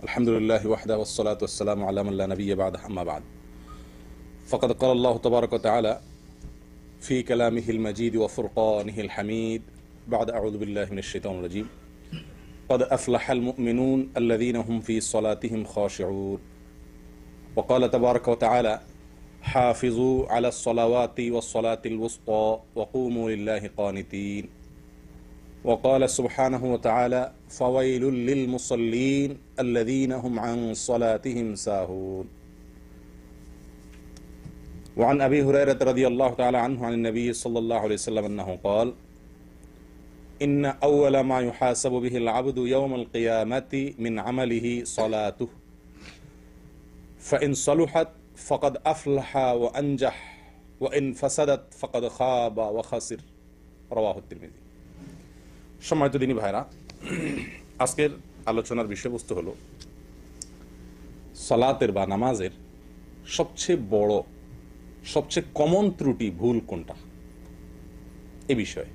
الحمد لله وحده والصلاة والسلام على من لا نبي بعده أما بعد فقد قال الله تبارك وتعالى في كلامه المجيد وفرقانه الحميد بعد أعوذ بالله من الشيطان الرجيم قد أفلح المؤمنون الذين هم في صلاتهم خاشعون وقال تبارك وتعالى حافظوا على الصلوات والصلاة الوسطى وقوموا لله قانتين وقال سبحانه وتعالى فويل للمصلين الذين هم عن صلاتهم ساهون وعن أبي هريرة رضي الله تعالى عنه عن النبي صلى الله عليه وسلم أنه قال إن أول ما يحاسب به العبد يوم القيامة من عمله صلاته فإن صلحت فقد أفلح وأنجح وإن فسدت فقد خاب وخسر رواه الترمذي। সম্মানিত দিনী ভাইরা, আজকের আলোচনার বিষয়বস্তু হলো সালাতের বা নামাজের সবচেয়ে বড়, সবচেয়ে কমন ত্রুটি ভুল কোনটা। এ বিষয়ে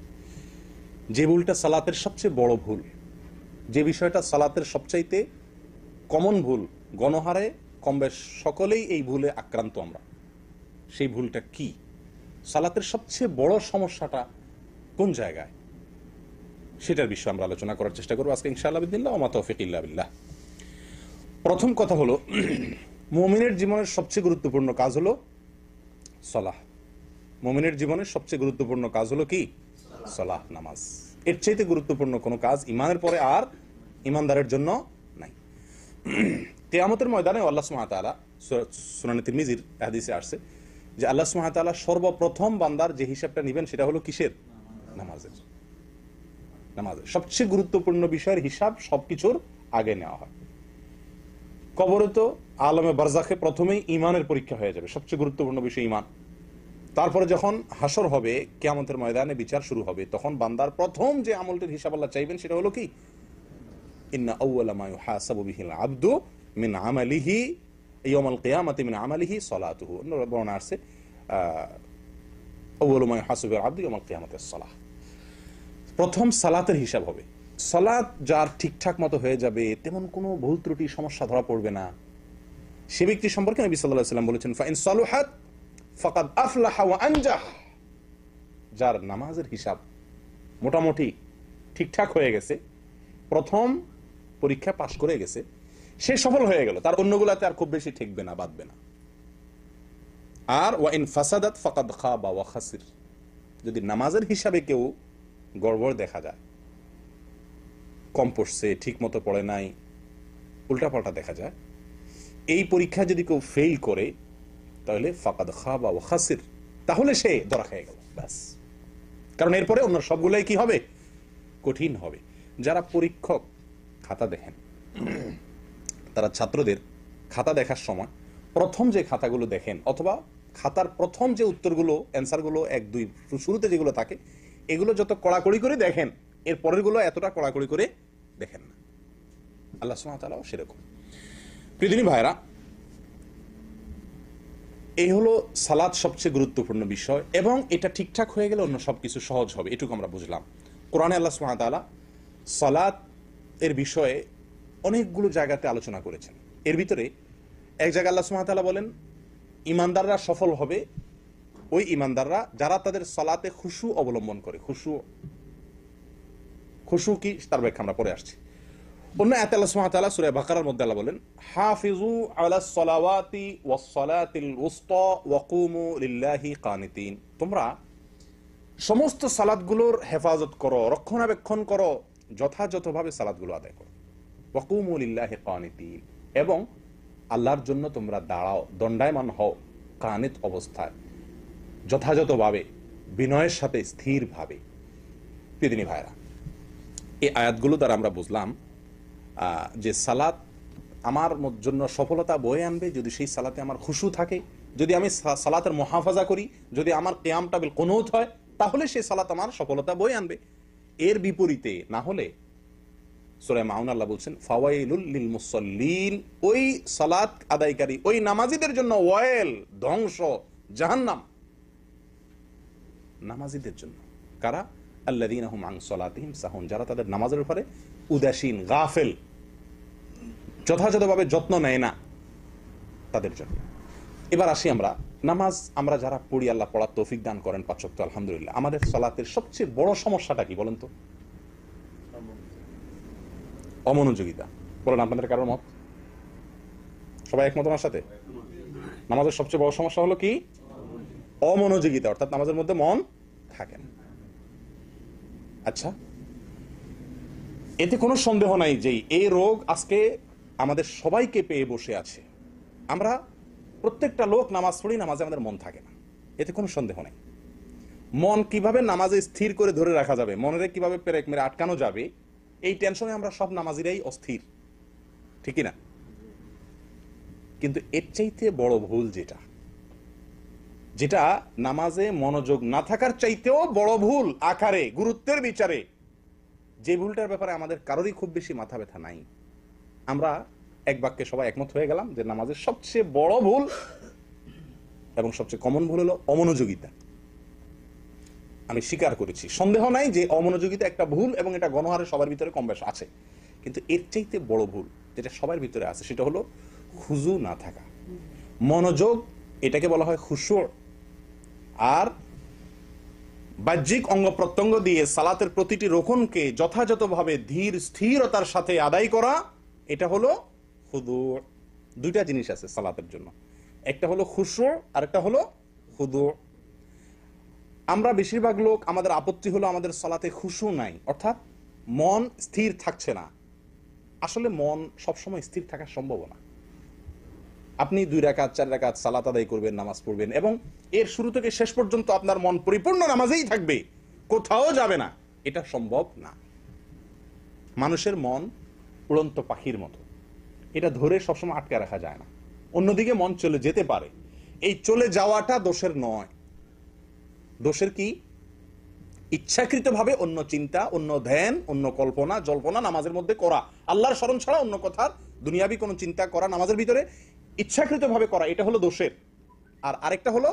যে ভুলটা সালাতের সবচেয়ে বড় ভুল, যে বিষয়টা সালাতের সবচাইতে কমন ভুল, গণহারে কমবেশ সকলেই এই ভুলে আক্রান্ত আমরা, সেই ভুলটা কি? সালাতের সবচেয়ে বড় সমস্যাটা কোন জায়গায়, সেটার বিষয়ে আমরা আলোচনা করার চেষ্টা করবো আজকে ইনশাআল্লাহ বিদিল্লাহ ওয়া মা তৌফিক ইল্লা বিল্লাহ। প্রথম কথা হলো, মুমিনের জীবনের সবচেয়ে গুরুত্বপূর্ণ কাজ হলো সালাহ। মুমিনের জীবনের সবচেয়ে গুরুত্বপূর্ণ কাজ হলো কি? সালাহ, নামাজ। এর চাইতে গুরুত্বপূর্ণ কোনো কাজ ইমানের পরে আর ইমানদারের জন্য নাই। কিয়ামতের ময়দানে আল্লাহ সুবহানাহু ওয়া তাআলা, সুনানে তিরমিজির হাদিসে আসছে যে আল্লাহ সুবহানাহু ওয়া তাআলা সর্বপ্রথম বান্দার যে হিসাবটা নেবেন সেটা হলো কিসের? নামাজের। নামাজের সবচেয়ে গুরুত্বপূর্ণ বিষয়ের হিসাব সবকিছুর আগে নেওয়া হয়। কবরে তো আলমে বারজাখে প্রথমেই ইমানের পরীক্ষা হয়ে যাবে, সবচেয়ে গুরুত্বপূর্ণ বিষয় ইমান। তারপরে যখন হাসর হবে, কিয়ামতের ময়দানে বিচার শুরু হবে, তখন বান্দার প্রথম যে আমলটির হিসাব আল্লাহ চাইবেন সেটা হলো কি? ইন্না আউওয়ালা মা ইউহাসাবু বিহিল আবদু মিন আমালিহি ইয়াউমাল কিয়ামাতি মিন আমালিহি সালাতুহু। বর্ণনা আছে আউওয়ালু মা ইউহাসাবু বিহিল আবদু ইয়াউমাল কিয়ামাতি সালাহ। প্রথম সালাতের হিসাব হবে। সালাত যার ঠিকঠাক মতো হয়ে যাবে, তেমন কোনো ভুল ত্রুটি সমস্যা ধরা পড়বে না, সে ব্যক্তি সম্পর্কে নবী সাল্লাল্লাহু আলাইহি ওয়াসাল্লাম বলেছেন ফাইন সালুহাত ফাকাদ আফলাহা ওয়া আনজাহ। যার নামাজের হিসাব মোটামুটি ঠিকঠাক হয়ে গেছে, প্রথম পরীক্ষা পাশ করে গেছে, সে সফল হয়ে গেল, তার অন্যগুলাতে আর খুব বেশি ঠেকবে না, বাঁধবে না। আর ওয়া ইন ফাসাদাত ফাকাদ খাবা ওয়া খাসির। যদি নামাজের হিসাবে কেউ গড়বড় দেখা যায়, কম পড়ছে, ঠিক মতো পড়ে নাই, উল্টাপাল্টা দেখা যায়, এই পরীক্ষা যদি কেউ ফেল করে তাহলে ফাকাদ খাবা ওয়া খাসির, তাহলে সে ধরা খেয়ে গেল, ব্যাস। কারণ এরপরে অন্য সবগুলোই কি হবে? কঠিন হবে। যারা পরীক্ষক খাতা দেখেন, তারা ছাত্রদের খাতা দেখার সময় প্রথম যে খাতাগুলো দেখেন, অথবা খাতার প্রথম যে উত্তরগুলো, অ্যান্সারগুলো 1, 2 শুরুতে যেগুলো থাকে, এগুলো যত কড়াকড়ি করে দেখেন, এর পরের গুলো এতটা কড়াকড়ি করে দেখেন না। আল্লাহ সুবহানাহু ওয়া তাআলা সেরকম। প্রিয় ভাইরা, এই হলো সালাত সবচেয়ে গুরুত্বপূর্ণ বিষয়, এবং এটা ঠিকঠাক হয়ে গেলে অন্য সবকিছু সহজ হবে, এটুকু আমরা বুঝলাম। কোরআনে আল্লাহ সুবহানাহু ওয়া তাআলা সালাত এর বিষয়ে অনেকগুলো জায়গাতে আলোচনা করেছেন। এর ভিতরে এক জায়গায় আল্লাহ সুবহানাহু ওয়া তাআলা বলেন ইমানদাররা সফল হবে ওই ইমানদাররা যারা তাদের সালাতে খুশু অবলম্বন করে। খুশু কি, তার ব্যাখ্যা আমরা পরে আসছি। অন্য আয়াতে আল্লাহ সুবহানাহু ওয়া তাআলা সূরা বাকারার মধ্যে আল্লাহ বলেন হাফিজু আলাস সালাওয়াতি ওয়াস সালাতিল উসতা ওয়া কুমু লিল্লাহি কানিতিন। তোমরা সমস্ত সালাতগুলোর হেফাজত করো, রক্ষণাবেক্ষণ করো, যথাযথভাবে সালাতগুলো আদায় করো। ওয়া কুমু লিল্লাহি কানিতিন, এবং আল্লাহর জন্য তোমরা দাঁড়াও, দণ্ডায়মান হও, কানিত অবস্থায়, যথাযথভাবে, বিনয়ের সাথে, স্থিরভাবে। প্রিয় ভাইরা, এই আয়াতগুলো দ্বারা আমরা বুঝলাম যে সালাত আমার জন্য সফলতা বয়ে আনবে যদি সেই সালাতে আমার খুশু থাকে, যদি আমি সালাতের মুহাফাজা করি, যদি আমার কিয়ামটা বিল কুনুত হয়, তাহলে সেই সালাত আমার সফলতা বয়ে আনবে। এর বিপরীতে না হলে সূরা মাউন আল্লাহ বলছেন ফাওয়াইলুল লিল মুসাল্লিন, ওই সালাত আদায়কারী, ওই নামাজীদের জন্য ওয়াইল, ধ্বংস, জাহান্নাম নামাজীদের জন্য। কারা? আল্লাযীনা হুম আন সালাতিহিম সাহুন, যারা তাদের নামাজের উপরে উদাসীন, গাফেল, যথাযথভাবে যত্ন নেয় না তাদের জন্য। এবার আসি আমরা নামাজ আমরা যারা পড়ি, আল্লাহ পড়ার তৌফিক দান করেন 5 ওয়াক্ত আলহামদুলিল্লাহ। আমাদের সালাতের সবচেয়ে বড় সমস্যাটা কি বলেন তো? অমনোযোগিতা। বলেন আপনাদের কারোর মত? সবাই একমত আমার সাথে? নামাজের সবচেয়ে বড় সমস্যা হলো কি? অমনোযোগিতা, অর্থাৎ নামাজের মধ্যে মন থাকে না। আচ্ছা, এতে কোনো সন্দেহ নাই যে এই রোগ আজকে আমাদের সবাইকে পেয়ে বসে আছে। আমরা প্রত্যেকটা লোক নামাজ পড়ি, নামাজে আমাদের মন থাকে না, এতে কোনো সন্দেহ নাই। মন কিভাবে নামাজে স্থির করে ধরে রাখা যাবে, মনের কিভাবে পেরেক মেরে আটকানো যাবে, এই টেনশনে আমরা সব নামাজিরাই অস্থির, ঠিক না? কিন্তু এর চাইতে বড় ভুল যেটা যেটা নামাজে মনোযোগ না থাকার চাইতেও বড় ভুল আকারে, গুরুত্বের বিচারে, যে ভুলটার ব্যাপারে আমাদের কারোরই খুব বেশি মাথা ব্যথা নাই, আমরা এক বাক্যে সবাই একমত হয়ে গেলাম যে নামাজের সবচেয়ে বড় ভুল এবং সবচেয়ে কমন ভুল হলো অমনোযোগিতা। আমি স্বীকার করেছি, সন্দেহ নাই যে অমনোযোগিতা একটা ভুল এবং এটা গণহারে সবার ভিতরে কম বেশ আছে। কিন্তু এর চাইতে বড় ভুল যেটা সবার ভিতরে আছে সেটা হলো খুজু না থাকা, মনোযোগ। এটাকে বলা হয় খুশু। আর বাহ্যিক অঙ্গ প্রত্যঙ্গ দিয়ে সালাতের প্রতিটি রোকনকে যথাযথভাবে ধীর স্থিরতার সাথে আদায় করা, এটা হলো খুদু। দুইটা জিনিস আছে সালাতের জন্য, একটা হলো খুশু আর একটা হলো খুদু। আমরা বেশিরভাগ লোক, আমাদের আপত্তি হলো আমাদের সালাতে খুশু নাই, অর্থাৎ মন স্থির থাকছে না। আসলে মন সবসময় স্থির থাকা সম্ভব না। আপনি 2 রাকাত 4 রাকাত সালাত আদায় করবেন, নামাজ পড়বেন এবং এর শুরু থেকে শেষ পর্যন্ত আপনার মন পরিপূর্ণ নামাজেই থাকবে, কোথাও যাবে না, এটা সম্ভব না। মানুষের মন উড়ন্ত পাখির মতো, এটা ধরে সবসময় আটকে রাখা যায় না, অন্যদিকে মন চলে যেতে পারে। এই চলে যাওয়াটা দোষের নয়। দোষের কি? ইচ্ছাকৃতভাবে অন্য চিন্তা, অন্য ধ্যান, অন্য কল্পনা জল্পনা নামাজের মধ্যে করা, আল্লাহর স্মরণ ছাড়া অন্য কথার দুনিয়াবি কোনো চিন্তা করা নামাজের ভিতরে ইচ্ছাকৃতভাবে করা, এটা হলো দোষের। আর আরেকটা হলো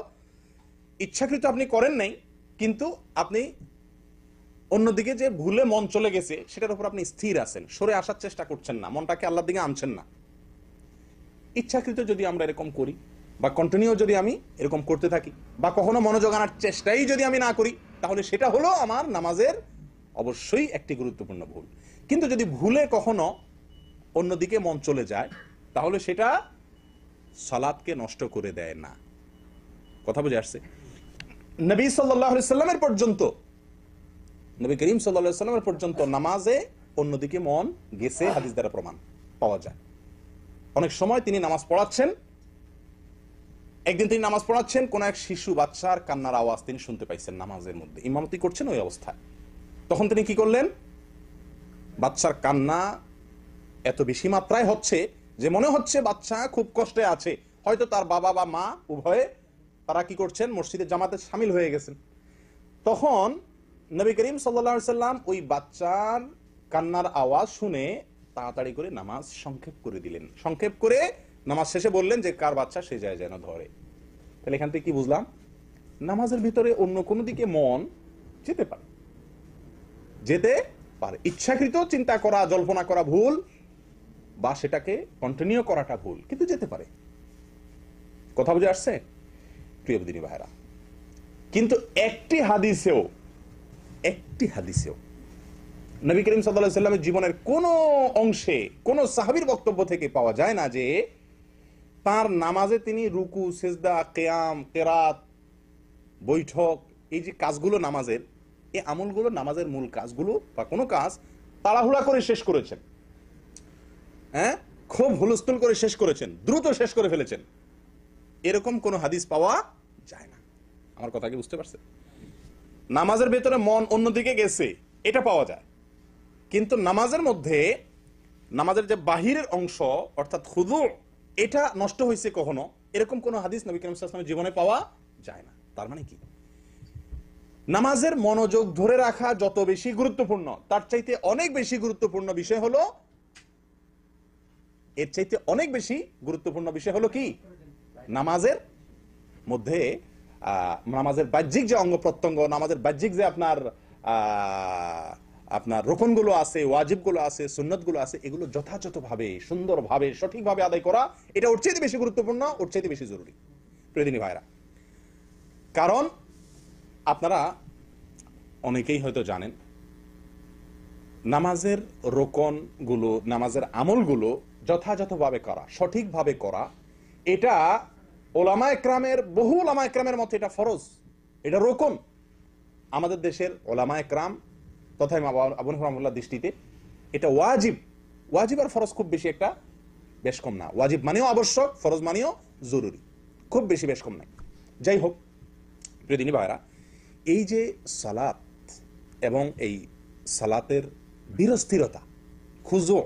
ইচ্ছাকৃত আপনি করেন নাই, কিন্তু আপনি অন্যদিকে যে ভুলে মন চলে গেছে সেটার উপর আপনি স্থির আছেন, সরে আসার চেষ্টা করছেন না, মনটাকে আল্লাহর দিকে আনছেন না। ইচ্ছাকৃত যদি আমরা এরকম করি বা কন্টিনিউ যদি আমি এরকম করতে থাকি বা কখনো মনোযোগ আনার চেষ্টাই যদি আমি না করি, তাহলে সেটা হলো আমার নামাজের অবশ্যই একটি গুরুত্বপূর্ণ ভুল। কিন্তু যদি ভুলে কখনো অন্যদিকে মন চলে যায়, তাহলে সেটা সালাতকে নষ্ট করে দেয় না। কথা বুঝে আসছে? নবী সাল্লাল্লাহু আলাইহি সাল্লামের পর্যন্ত, নবী করিম সাল্লাল্লাহু আলাইহি সাল্লামের পর্যন্ত নামাজে অন্যদিকে মন গেছে, হাদিস দ্বারা প্রমাণ পাওয়া যায়। অনেক সময় তিনি নামাজ পড়াচ্ছেন, একদিন তিনি নামাজ পড়াচ্ছেন, কোন এক শিশু বাচ্চার কান্নার আওয়াজ তিনি শুনতে পাইছেন নামাজের মধ্যে, ইমামতি করছেন ওই অবস্থায়। তখন তিনি কি করলেন? বাচ্চার কান্না এত বেশি মাত্রায় হচ্ছে যে মনে হচ্ছে বাচ্চা খুব কষ্টে আছে, হয়তো তার বাবা বা মা উভয়ে তারা কি করছেন, মসজিদের জামাতে শামিল হয়ে গেছেন। তখন নবী করিম সাল্লাল্লাহু আলাইহি সাল্লাম ওই বাচ্চার কান্নার আওয়াজ শুনে তাড়াতাড়ি করে নামাজ সংক্ষেপ করে দিলেন। সংক্ষেপ করে নামাজ শেষে বললেন যে কার বাচ্চা সে যায় যেন ধরে। তাহলে এখান থেকে কি বুঝলাম? নামাজের ভিতরে অন্য কোনো দিকে মন যেতে পারে, যেতে পারে। ইচ্ছাকৃত চিন্তা করা, জল্পনা করা ভুল, বা সেটাকে কন্টিনিউ করাটা ভুল, কিন্তু যেতে পারে। কথা বুঝে আসছে প্রিয় দিনী ভাইরা? কিন্তু একটি হাদিসেও নবী করিম সাল্লাল্লাহু আলাইহি সাল্লামের জীবনের কোন অংশে কোন সাহাবীর বক্তব্য থেকে পাওয়া যায় না যে তার নামাজে তিনি রুকু, সিজদা, কিয়াম, কিরাত, বৈঠক, এই যে কাজগুলো নামাজের, এই আমলগুলো নামাজের মূল কাজগুলো বা কোনো কাজ তাড়াহুড়া করে শেষ করেছেন, হ্যাঁ, খুব হুলস্থুল করে শেষ করেছেন, দ্রুত শেষ করে ফেলেছেন, এরকম কোনো হাদিস পাওয়া যায় না। আমার কথা কি বুঝতে পারছেন? নামাজের ভেতরে মন অন্যদিকে গেছে এটা পাওয়া যায়, কিন্তু নামাজের মধ্যে নামাজের যে বাহিরের অংশ অর্থাৎ খুদু, এটা নষ্ট হয়েছে কখনো, এরকম কোন হাদিস নবী করিম সাল্লাল্লাহু আলাইহি ওয়াসাল্লামের জীবনে পাওয়া যায় না। তার মানে কি? নামাজের মনোযোগ ধরে রাখা যত বেশি গুরুত্বপূর্ণ, তার চাইতে অনেক বেশি গুরুত্বপূর্ণ বিষয় হলো, এর চাইতে অনেক বেশি গুরুত্বপূর্ণ বিষয় হলো কি? নামাজের মধ্যে নামাজের বাহ্যিক যে অঙ্গ প্রত্যঙ্গ, নামাজের বাহ্যিক যে আপনার আপনার রোকনগুলো আছে, ওয়াজিবগুলো আছে, সুন্নতগুলো আছে, এগুলো যথাযথভাবে সুন্দরভাবে সঠিকভাবে আদায় করা, এটা ওর চাইতে বেশি গুরুত্বপূর্ণ, ওর চাইতে বেশি জরুরি প্রিয়দিনী ভাইরা। কারণ আপনারা অনেকেই হয়তো জানেন নামাজের রোকনগুলো, নামাজের আমলগুলো যথাযথভাবে করা, সঠিকভাবে করা, এটা ওলামা একরামের, বহু ওলামা একরামের মতে এটা ফরজ, এটা রোকন। আমাদের দেশের ওলামা একরাম তথা আবু হানিফা রাহমাতুল্লাহর দৃষ্টিতে এটা ওয়াজিব। ওয়াজিব আর ফরজ খুব বেশি একটা বেশ কম না। ওয়াজিব মানেও আবশ্যক, ফরজ মানেও জরুরি, খুব বেশি বেশ কম নাই। যাই হোক প্রিয়দিনী ভাইরা, এই যে সালাত এবং এই সালাতের ধীরস্থিরতা, খুজু,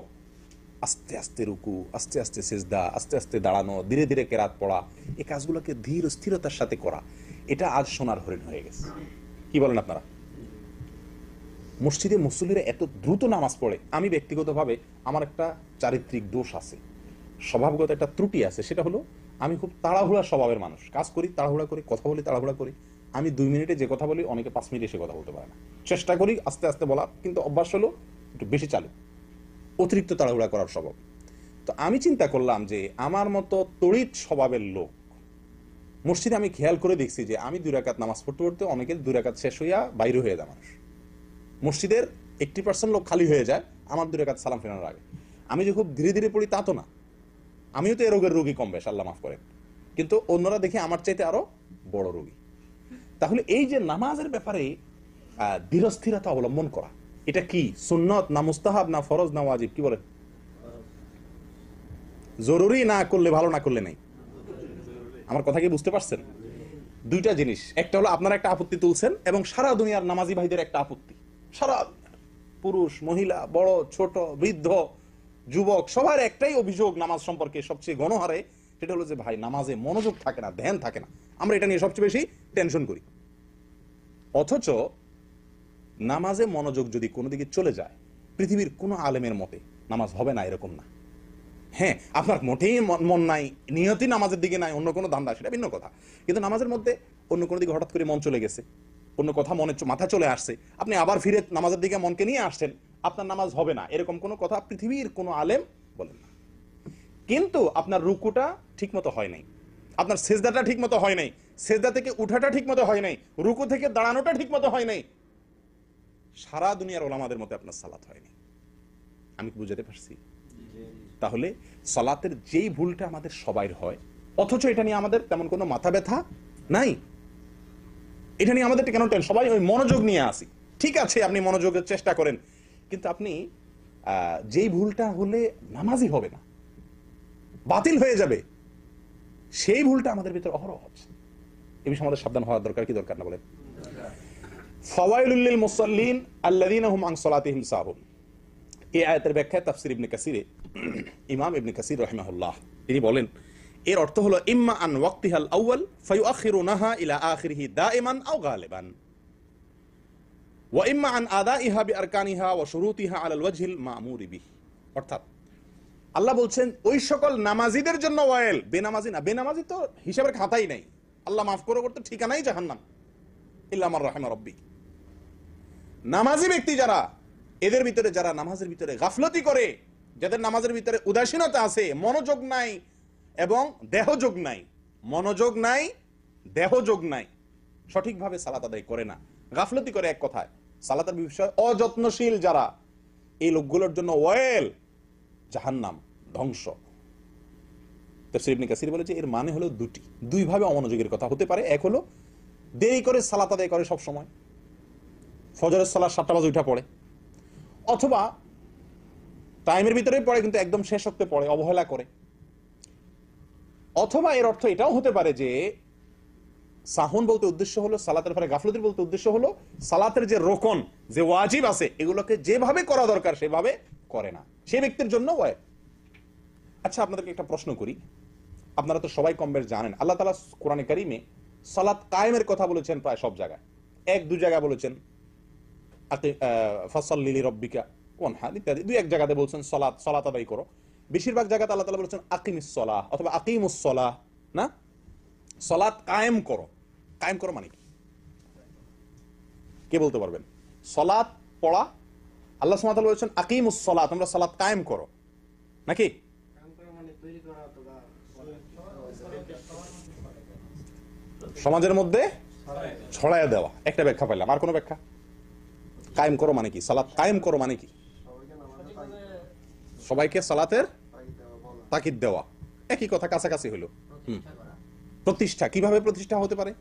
আস্তে আস্তে রুকু, আস্তে আস্তে সিজদা, আস্তে আস্তে দাঁড়ানো, ধীরে ধীরে কেরাত পড়া, এই কাজগুলোকে ধীর স্থিরতার সাথে করা, এটা আজ সোনার হরিণ হয়ে গেছে। কি বলেন আপনারা? মসজিদে মুসল্লিরা এত দ্রুত নামাজ পড়ে। আমি ব্যক্তিগতভাবে আমার একটা চারিত্রিক দোষ আছে, স্বভাবগত একটা ত্রুটি আছে, সেটা হলো আমি খুব তাড়াহুড়া স্বভাবের মানুষ। কাজ করি তাড়াহুড়া করি, কথা বলি তাড়াহুড়া করি। আমি 2 মিনিটে যে কথা বলি অনেকে 5 মিনিটে সে কথা বলতে পারে না। চেষ্টা করি আস্তে আস্তে বলার, কিন্তু অভ্যাস হলো একটু বেশি চালু, অতিরিক্ত তাড়াহুড়া করার স্বভাব। তো আমি চিন্তা করলাম যে আমার মতো তড়িৎ স্বভাবের লোক মসজিদে আমি খেয়াল করে দেখছি যে আমি 2 রাকাত নামাজ পড়তে পড়তে অনেকের 2 রাকাত শেষ হইয়া বাইরে হয়ে যায় মানুষ। মসজিদের 80% লোক খালি হয়ে যায় আমার 2 রাকাত সালাম ফেরানোর আগে। আমি যে খুব ধীরে ধীরে পড়ি তা তো না, আমিও তো এ রোগের রোগী কম বেশ, আল্লাহ মাফ করেন, কিন্তু অন্যরা দেখি আমার চাইতে আরো বড় রোগী। তাহলে এই যে নামাজের ব্যাপারে ধীরস্থিরতা অবলম্বন করা, এটা কি সুন্নত না মুস্তাহাব না ফরজ না ওয়াজিব? কি বলেন? জরুরি না করলে ভালো, না করলে নাই? আমার কথা কি বুঝতে পারছেন? দুইটা জিনিস, একটা হলো আপনারা একটা আপত্তি তুলছেন এবং সারা দুনিয়ার নামাজি ভাইদের একটা আপত্তি, সারা পুরুষ মহিলা বড় ছোট বৃদ্ধ যুবক সবার একটাই অভিযোগ নামাজ সম্পর্কে সবচেয়ে গণহারে, সেটা হলো যে ভাই নামাজে মনোযোগ থাকে না, ধ্যান থাকে না। আমরা এটা নিয়ে সবচেয়ে বেশি টেনশন করি। অথচ নামাজে মনোযোগ যদি কোনো দিকে চলে যায়, পৃথিবীর কোনো আলেমের মতে নামাজ হবে না এরকম না। হ্যাঁ, আপনার মোটেই মন নাই, নিয়তি নামাজের দিকে নাই, অন্য কোনো ধান্দা, সেটা ভিন্ন কথা। কিন্তু নামাজের মধ্যে অন্য কোনো দিকে হঠাৎ করে মন চলে গেছে, অন্য কথা মনে মাথা চলে আসছে, আপনি আবার ফিরে নামাজের দিকে মনকে নিয়ে আসছেন, আপনার নামাজ হবে না এরকম কোনো কথা পৃথিবীর কোনো আলেম বলেন না। কিন্তু আপনার রুকুটা ঠিক মতো হয় নাই, আপনার সেজদাটা ঠিক মতো হয় নাই, সেজদা থেকে উঠাটা ঠিক মতো হয় নাই, রুকু থেকে দাঁড়ানোটা ঠিক মতো হয় নাই, সারা দুনিয়ার ওলামাদের মতে আপনার সালাত হয়নি। আমি কি বুঝাতে পারছি? তাহলে সালাতের যেই ভুলটা আমাদের সবাইর হয়, অথচ এটা নিয়ে আমাদের তেমন কোনো মাথা ব্যথা নাই, এটা নিয়ে আমাদের কেন টেনশন? সবাই ওই মনোযোগ নিয়ে আসি। ঠিক আছে, আপনি মনোযোগের চেষ্টা করেন, কিন্তু আপনি যেই ভুলটা হলে নামাজই হবে না, বাতিল হয়ে যাবে, সেই ভুলটা আমাদের ভিতরে অহরহ হচ্ছে। এ বিষয়ে আমাদের সাবধান হওয়ার দরকার কি দরকার না বলেন? ফাওয়াইলুল লিল মুসাল্লিন আল্লাযীনা হুম আন সালাতিহিম সাহুন। এই আয়াতের ব্যাখ্যায় তাফসীর ইবনে কাসিরে ইমাম ইবনে কাসির রাহিমাহুল্লাহ তিনি বলেন, এর অর্থ হলো ইম্মা আন ওয়াক্তিহাল আউয়াল ফায়ুআখিরুনাহা ইলা আখিরিহি দাইমান আও গালিবান ওয়া ইম্মা আন আদাইহা বিআরকানিহা ওয়া শুরুতিহা আলাল ওয়াজহিল মা'মুরি বিহি। অর্থাৎ আল্লাহ বলছেন ওই সকল নামাজীদের জন্য ওয়াইল, বেনামাজি না। বেনামাজি তো হিসাবের খাতাই নাই, আল্লাহ মাফ করে করতে ঠিকানাই জাহান্নাম, ইল্লা মান রাহিমা রাব্বি। নামাজি ব্যক্তি যারা, এদের ভিতরে যারা নামাজের ভিতরে গাফলতি করে, যাদের নামাজের ভিতরে উদাসীনতা আছে, মনোযোগ নাই এবং দেহযোগ নাই, মনোযোগ নাই দেহযোগ নাই, সঠিকভাবে সালাত আদায় করে না, গাফলতি করে, এক কথায় সালাতের বিষয়ে অযত্নশীল যারা, এই লোকগুলোর জন্য ওয়াইল, জাহান্নাম, ধ্বংস। তাফসীর ইবনে কাসির বলেছে এর মানে হলো দুই ভাবে অমনোযোগের কথা হতে পারে। এক হলো দেরি করে সালাত আদায় করে, সব সময় ফজরের সালাত 7টা বাজে উঠা পড়ে, অথবা টাইমের ভিতরেই পড়ে কিন্তু একদম শেষ হতে পড়ে, অবহেলা করে। অথবা এর অর্থ এটাও হতে পারে যে সাহুন বলতে উদ্দেশ্য হলো সালাতের পরে গাফলতির বলতে উদ্দেশ্য হলো সালাতের যে রোকন, যে ওয়াজিব আছে, এগুলোকে যেভাবে করা দরকার সেভাবে করে না, সে ব্যক্তির জন্য ওয়াজিব। আচ্ছা, আপনাদেরকে একটা প্রশ্ন করি, আপনারা তো সবাই কম বেশ জানেন আল্লাহ তাআলা কোরআনে কারিমে সালাত কায়েমের কথা বলেছেন প্রায় সব জায়গায়। 1-2 জায়গায় বলেছেন ফাসাল্লি লিরাব্বিকা ওয়ানহার ইত্যাদি, 2-1 জায়গাতে বলছেন সালাত আদায় করো। বেশিরভাগ জায়গাতে আল্লাহ তাআলা বলেছেন আকিমিস সালাহ অথবা আকিমুস সালাহ, না, সালাত কায়েম করো। কায়েম করো মানে কি? কে বলতে পারবেন? সালাত পড়া আল্লাহ সুবহানাহু ওয়া তাআলা বলেছেন আকিমুস সালাত, তোমরা সালাত কায়েম করো, নাকি? সমাজের মধ্যে ছড়ায় দেওয়া, একটা ব্যাখ্যা পাইলাম। আর কোন ব্যাখ্যা? কায়েম করো মানে কি? সালাত কায়েম করো মানে কি? সবাইকে সালাতের তাকিদ দেওয়া, একই কথা, কাছাকাছি হইল। প্রতিষ্ঠা, কিভাবে প্রতিষ্ঠা হতে পারে?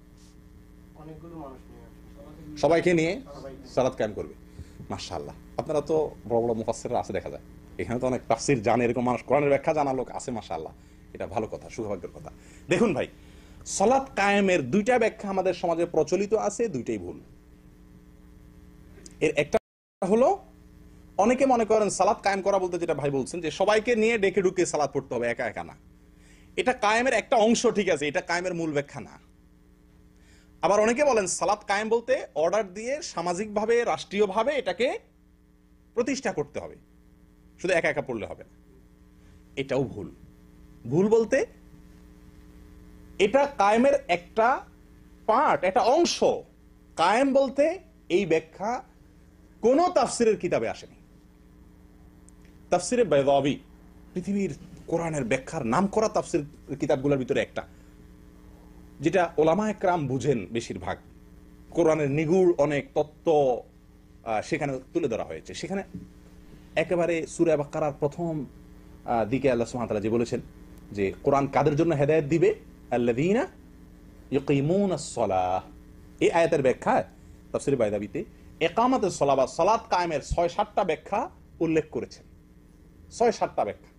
সবাইকে নিয়ে সালাত কায়েম করবে। মাশাআল্লাহ, আপনারা তো বড় বড় মুফাসসিররা আছে দেখা যায়, এখানে তো অনেক তাফসীর জানে, এরকম মানুষ, কোরআনের ব্যাখ্যা জানা লোক আছে, মাশাআল্লাহ, এটা ভালো কথা, সৌভাগ্যের কথা। দেখুন ভাই, সালাত কায়েমের দুইটা ব্যাখ্যা আমাদের সমাজে প্রচলিত আছে, দুইটাই ভুল। এর একটা হলো, অনেকে মনে করেন সালাত কায়েম করা বলতে যেটা ভাই বলছেন যে সবাইকে নিয়ে ডেকে ডুকে সালাত পড়তে হবে, একা একা না। এটা কায়েমের একটা অংশ, ঠিক আছে, এটা কায়েমের মূল ব্যাখ্যা না। আবার অনেকে বলেন সালাত কায়েম বলতে অর্ডার দিয়ে সামাজিকভাবে, রাষ্ট্রীয়ভাবে এটাকে প্রতিষ্ঠা করতে হবে, শুধু একা একা পড়লে হবে না। এটাও ভুল। ভুল বলতে এটা কায়েমের একটা পার্ট, একটা অংশ। কায়েম বলতে এই ব্যাখ্যা কোন তাফসিরের কিতাবে আসেনি। তাফসিরে বাইদাবী পৃথিবীর কোরআনের ব্যাখ্যার নামকরা তাফসির কিতাবগুলোর ভিতরে একটা, যেটা ওলামায়ে কেরাম বুঝেন বেশিরভাগ, কোরআনের নিগুড় অনেক তত্ত্ব সেখানে তুলে ধরা হয়েছে। সেখানে একেবারে সূরা বাকারার প্রথম দিকে আল্লাহ সুবহানাহু ওয়া তাআলা যে বলেছেন যে কোরআন কাদের জন্য হেদায়েত দিবে, আল্লাযীনা ইউকিমুনাস সালাহ, এই আয়াতের ব্যাখ্যা তাফসিরে বাইদাবীতে ইকামাতুস সালাহ বা সালাত কায়েমের ৬-৭টা ব্যাখ্যা উল্লেখ করেছেন। ৬-৭টা ব্যাখ্যা।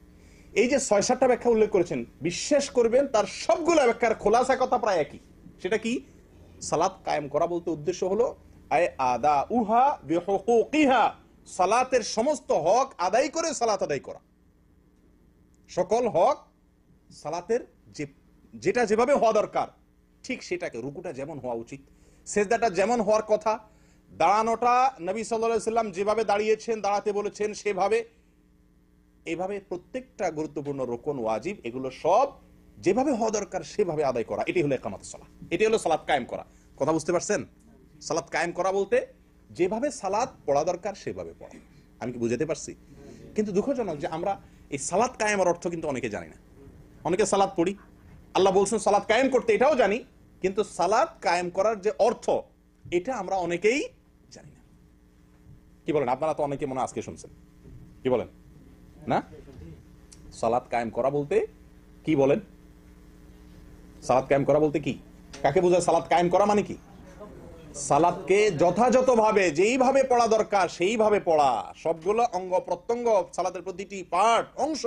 এই যে ৬-৭টা ব্যাখ্যা উল্লেখ করেছেন, বিশ্বাস করবেন তার সবগুলো ব্যাখ্যার খোলাসা কথা প্রায় একই। সেটা কি? সালাত কায়েম করা বলতে উদ্দেশ্য হলো আয় আদা উহা বিহুকুকিহা, সালাতের সমস্ত হক আদায় করে সালাত আদায় করা। সকল হক সালাতের যেটা যেভাবে হওয়া দরকার ঠিক সেটাকে, রুকুটা যেমন হওয়া উচিত, সেজদাটা যেমন হওয়ার কথা, দাঁড়ানোটা নবী সাল্লাল্লাহু আলাইহি ওয়াসাল্লাম যেভাবে দাঁড়িয়েছেন, দাঁড়াতে বলেছেন সেভাবে, এভাবে প্রত্যেকটা গুরুত্বপূর্ণ রুকন, ওয়াজিব, এগুলো সব যেভাবে হওয়া দরকার সেভাবে আদায় করা, এটি হলো ইকামাতুস সালাহ, এটি হলো সালাত কায়েম করা। কথা বুঝতে পারছেন? সালাত কায়েম করা বলতে যেভাবে সালাত পড়া দরকার সেভাবে পড়া। আমি কি বুঝাতে পারছি? কিন্তু দুঃখজনক যে আমরা এই সালাত কায়েমের অর্থ কিন্তু অনেকে জানি না। অনেকে সালাত পড়ি, আল্লাহ বলছেন সালাত কায়েম করতে, এটাও জানি, কিন্তু সালাত কায়েম করার যে অর্থ এটা আমরা অনেকেই জানি না। কি বলেন? আপনারা তো অনেকে মনে আজকে শুনছেন, কি বলেন না? সালাত কায়েম করা বলতে কি বলেন? সালাত কায়েম করা বলতে কি, কাকে বোঝায়? সালাত কায়েম করা মানে কি? সালাতকে যথাযথভাবে যেইভাবে পড়া দরকার সেইভাবে পড়া, সবগুলো অঙ্গ প্রত্যঙ্গ, সালাতের প্রতিটি পার্ট, অংশ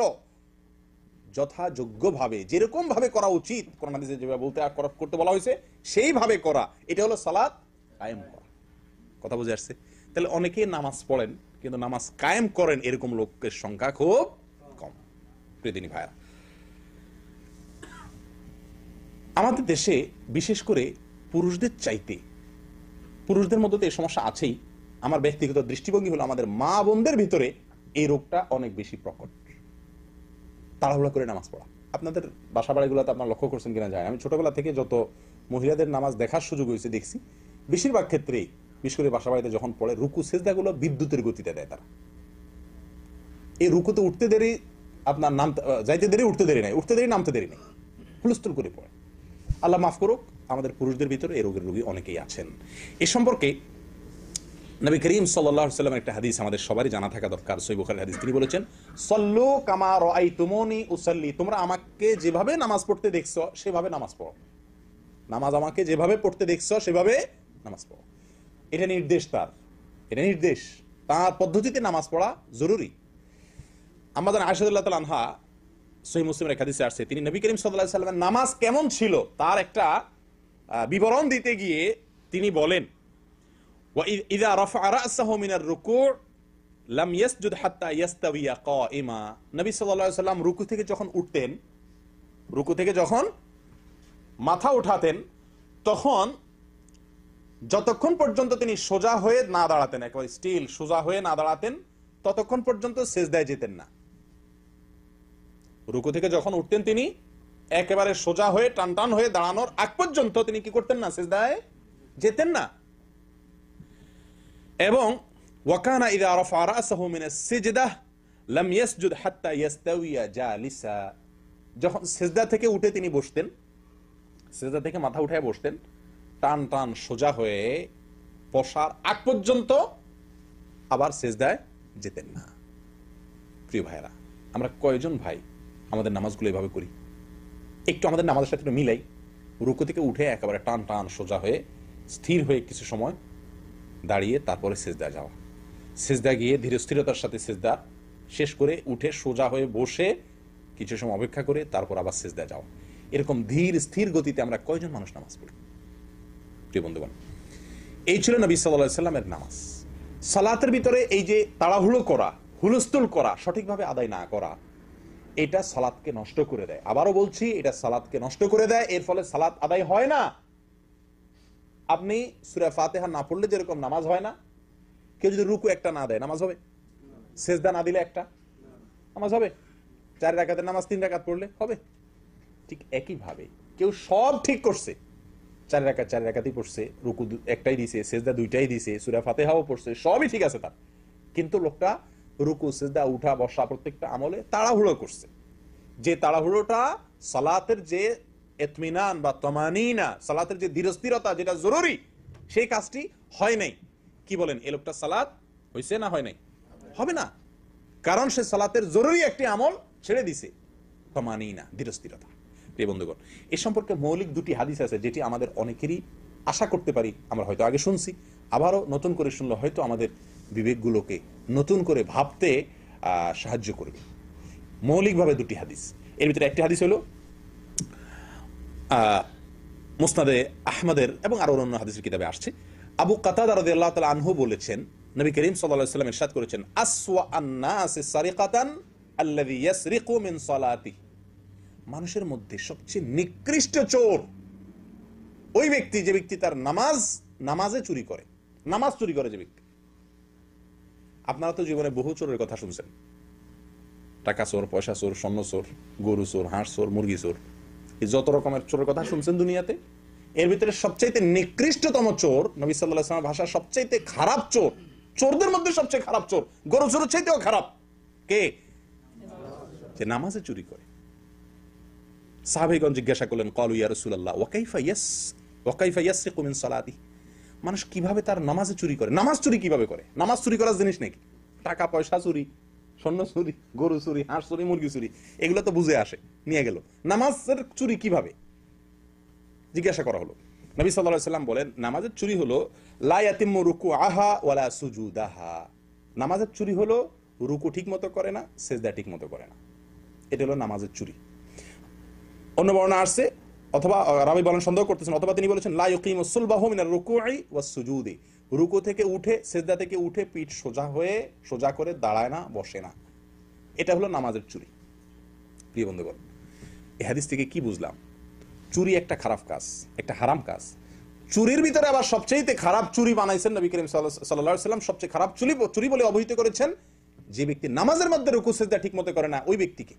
যথাযোগ্যভাবে যেরকম ভাবে করা উচিত, কোরআন হাদিসে যেভাবে বলতে করতে বলা হয়েছে সেইভাবে করা, এটা হলো সালাত কায়েম করা। কথা বুঝে আসছে? তাহলে অনেকে নামাজ পড়েন কিন্তু নামাজ কায়েম করেন এরকম লোকের সংখ্যা খুব কম। প্রিয়দিনী ভাইরা, আমাদের দেশে বিশেষ করে পুরুষদের চাইতে, পুরুষদের মধ্যে তো এই সমস্যা আছেই, আমার ব্যক্তিগত দৃষ্টিভঙ্গি হলো আমাদের মা বোনদের ভিতরে এই রোগটা অনেক বেশি প্রকট। তাড়াহুড়া করে নামাজ পড়া। আপনাদের বাসা বাড়িগুলোতে আপনারা লক্ষ্য করছেন কিনা যায়, আমি ছোটবেলা থেকে যত মহিলাদের নামাজ দেখার সুযোগ হয়েছে দেখছি, বেশিরভাগ ক্ষেত্রেই বিশেষ করে বাসা বাড়িতে যখন পড়ে রুকু সেজদাগুলো বিদ্যুতের গতিতে দেয় তারা। এই রুকুতে উঠতে দেরি, আপনার নামতে যাইতে দেরি, উঠতে দেরি নাই, উঠতে দেরি নামতে দেরি নেই, হুলস্থুল করে পড়ে। আল্লাহ মাফ করুক, আমাদের পুরুষদের ভিতরে এই রোগের রোগী অনেকেই আছেন। এ সম্পর্কে নবী করিম সাল্লাল্লাহু আলাইহি ওয়াসাল্লামের একটা হাদিস আমাদের সবারই জানা থাকা দরকার, সহিহ বুখারীর হাদিস। তিনি বলেছেন, সল্লু কামা রাআইতুমুনি উসাল্লি, তোমরা আমাকে যেভাবে নামাজ পড়তে দেখছো সেভাবে নামাজ পড়ো। নামাজ আমাকে যেভাবে পড়তে দেখছো সেভাবে নামাজ পড়ো। এটা নির্দেশ তার, এটা নির্দেশ, তার পদ্ধতিতে নামাজ পড়া জরুরি। আমাদের আয়েশা রাদিয়াল্লাহু তাআলা আনহা, সহিহ মুসলিমের হাদিসে আসছে, তিনি নবী করিম সাল্লাল্লাহু আলাইহি ওয়াসাল্লামের নামাজ কেমন ছিল তার একটা বিবরণ দিতে গিয়ে তিনি বলেন, وإذا رفع رأسه من الركوع لم يسجد حتى يستوي قائما। নবী সাল্লাল্লাহু আলাইহি ওয়াসাল্লাম রুকু থেকে যখন উঠতেন, রুকু থেকে যখন মাথা উঠাতেন, তখন যতক্ষণ পর্যন্ত তিনি সোজা হয়ে না দাঁড়াতেন, একেবারে স্টিল সোজা হয়ে না দাঁড়াতেন, ততক্ষণ পর্যন্ত সিজদায় যেতেন না। রুকু থেকে যখন উঠতেন তিনি একেবারে সোজা হয়ে টান টান হয়ে দাঁড়ানোর আগ পর্যন্ত তিনি কি করতেন না? সিজদায় যেতেন না। এবং ওয়াকানা ইযা রাফা রাসাহু মিনাস সিজদাহ লাম ইয়াসজুদ হাত্তা ইয়াস্তাওয়িয়া জালিসা, যখন সিজদা থেকে উঠে তিনি বসতেন, সিজদা থেকে মাথা উঠায় বসতেন, টান টান সোজা হয়ে বসার আগ পর্যন্ত আবার সিজদায় যেতেন না। প্রিয় ভাইরা, আমরা কয়জন ভাই আমাদের নামাজগুলো এভাবে করি? একটু আমাদের নামাজের সাথে একটু মিলাই। রুকু থেকে উঠে একেবারে টান টান সোজা হয়ে স্থির হয়ে কিছু সময় দাঁড়িয়ে তারপরে সিজদা যাওয়া, সিজদা গিয়ে ধীরে স্থিরতার সাথে সিজদা শেষ করে উঠে সোজা হয়ে বসে কিছু সময় অপেক্ষা করে তারপর আবার সিজদা যাওয়া। এরকম ধীর স্থির গতিতে আমরা কয়জন মানুষ নামাজ পড়ি? প্রিয় বন্ধুগণ, এই ছিল নবী সাল্লাল্লাহু আলাইহি ওয়াসাল্লামের নামাজ। সালাতের ভিতরে এই যে তাড়াহুড়ো করা, হুলস্থুল করা, সঠিকভাবে আদায় না করা, এটা সালাতকে নষ্ট করে দেয়। আবারও বলছি, এটা সালাতকে নষ্ট করে দেয়। এর ফলে সালাত আদায় হয় না। আপনি সূরা ফাতিহা না পড়লে যেরকম নামাজ হয় না, কেউ যদি রুকু একটা না দেয় নামাজ হবে? সেজদা না দিলে একটা নামাজ হবে? 4 রাকাতের নামাজ 3 রাকাত পড়লে হবে? ঠিক একই ভাবে কেউ সব ঠিক করছে, 4 রাকাতই পড়ছে, রুকু একটাই দিছে, সেজদা 2টাই দিছে, সূরা ফাতিহাও পড়ছে, সবই ঠিক আছে তার, কিন্তু লোকটা রুকু সেজদা উঠা বসা প্রত্যেকটা আমলে তাড়াহুড়ো করছে। যে তাড়াহুড়োটা সালাতের যে ইতমিনান বা তামানিনা, সালাতের যে ধীরস্থিরতা যেটা জরুরি, সেই কাজটি হয় নাই। কি বলেন, এই লোকটা সালাত হইছে না হয় নাই? হবে না, কারণ সে সালাতের জরুরি একটি আমল ছেড়ে দিছে, তামানিনা, ধীরস্থিরতা। প্রিয় বন্ধুগণ, এ সম্পর্কে মৌলিক 2টি হাদিস আছে যেটি আমাদের অনেকেরই আশা করতে পারি আমরা হয়তো আগে শুনছি, আবারও নতুন করে শুনলে হয়তো আমাদের বিবেকগুলোকে নতুন করে ভাবতে সাহায্য করবে। মৌলিকভাবে 2টি হাদিস, এর ভিতরে একটি হাদিস হলো মুসনাদে আহমদের এবং আরো অন্য হাদিসের কিতাবে আসছে। আবু কাতাদা রাদিয়াল্লাহু তাআলা আনহু বলেছেন, নবী করিম সাল্লাল্লাহু আলাইহি ওয়াসাল্লাম ইরশাদ করেছেন, আসওয়া আন-নাসি সারিকাতান আল্লাযী ইয়াসরিকু মিন সালাতিহি, মানুষের মধ্যে সবচেয়ে নিকৃষ্ট চোর ওই ব্যক্তি যে ব্যক্তি তার নামাজে চুরি করে, নামাজ চুরি করে যে ব্যক্তি। আপনারা তো জীবনে বহু চোরের কথা শুনছেন, টাকা চোর, পয়সা চোর, স্বর্ণ চোর, গরু চোর, হাঁস চোর, মুরগি চোর, এই যত রকমের চোরের কথা শুনছেন দুনিয়াতে, এর ভিতরে সবচাইতে নিকৃষ্টতম চোর, নবী সাল্লাল্লাহু আলাইহি ওয়াসাল্লামের ভাষা সবচাইতে খারাপ চোর, চোরদের মধ্যে সবচেয়ে খারাপ চোর, গরু চোরের চাইতেও খারাপ কে? যে নামাজে চুরি করে। সাহাবাইগণ জিজ্ঞাসা করলেন, ক্বালু ইয়া রাসূলুল্লাহ ওয়া কাইফা ইয়াসরিকু মিন সালাতিহি, মানুষ কিভাবে তার নামাজে চুরি করে? নামাজ চুরি কিভাবে করে? নামাজ চুরি করার জিনিস নাকি? টাকা পয়সা চুরি, স্বর্ণ চুরি, গরু চুরি, হাঁস চুরি, মুরগি চুরি, এগুলো তো বুঝে আসে, নিয়ে গেল। নামাজের চুরি কিভাবে জিজ্ঞাসা করা হলো। নবী সাল্লাল্লাহু আলাইহি ওয়াসাল্লাম বলেন, নামাজের চুরি হলো লা ইয়াতিম্মু রুকুআহা ওয়ালা সুজুদাহা, নামাজের চুরি হলো রুকু ঠিক মতো করে না, সেজদা ঠিক মতো করে না, এটা হলো নামাজের চুরি। অন্য বর্ণনা আসছে, অথবা রাবী বলেন সন্দেহ করতেছেন, অথবা তিনি বলেছেন লা ইউকিমু সুলবাহু মিনার রুকুই ওয়াস সুজুদি, রুকু থেকে উঠে, সেজদা থেকে উঠে পিঠ সোজা হয়ে সোজা করে দাঁড়ায় না, বসে না, এটা হলো নামাজের চুরি। প্রিয় বন্ধুগণ, এই হাদিস থেকে কি বুঝলাম? চুরি একটা খারাপ কাজ, একটা হারাম কাজ। চুরির ভিতরে আবার সবচেয়ে খারাপ চুরি বানাইছেন নবী করিম সাল্লাল্লাহু আলাইহি ওয়াসাল্লাম, সবচেয়ে খারাপ চুরি বলে অভিহিত করেছেন যে ব্যক্তি নামাজের মধ্যে রুকু সেজদা ঠিক মতো করে না, ওই ব্যক্তিকে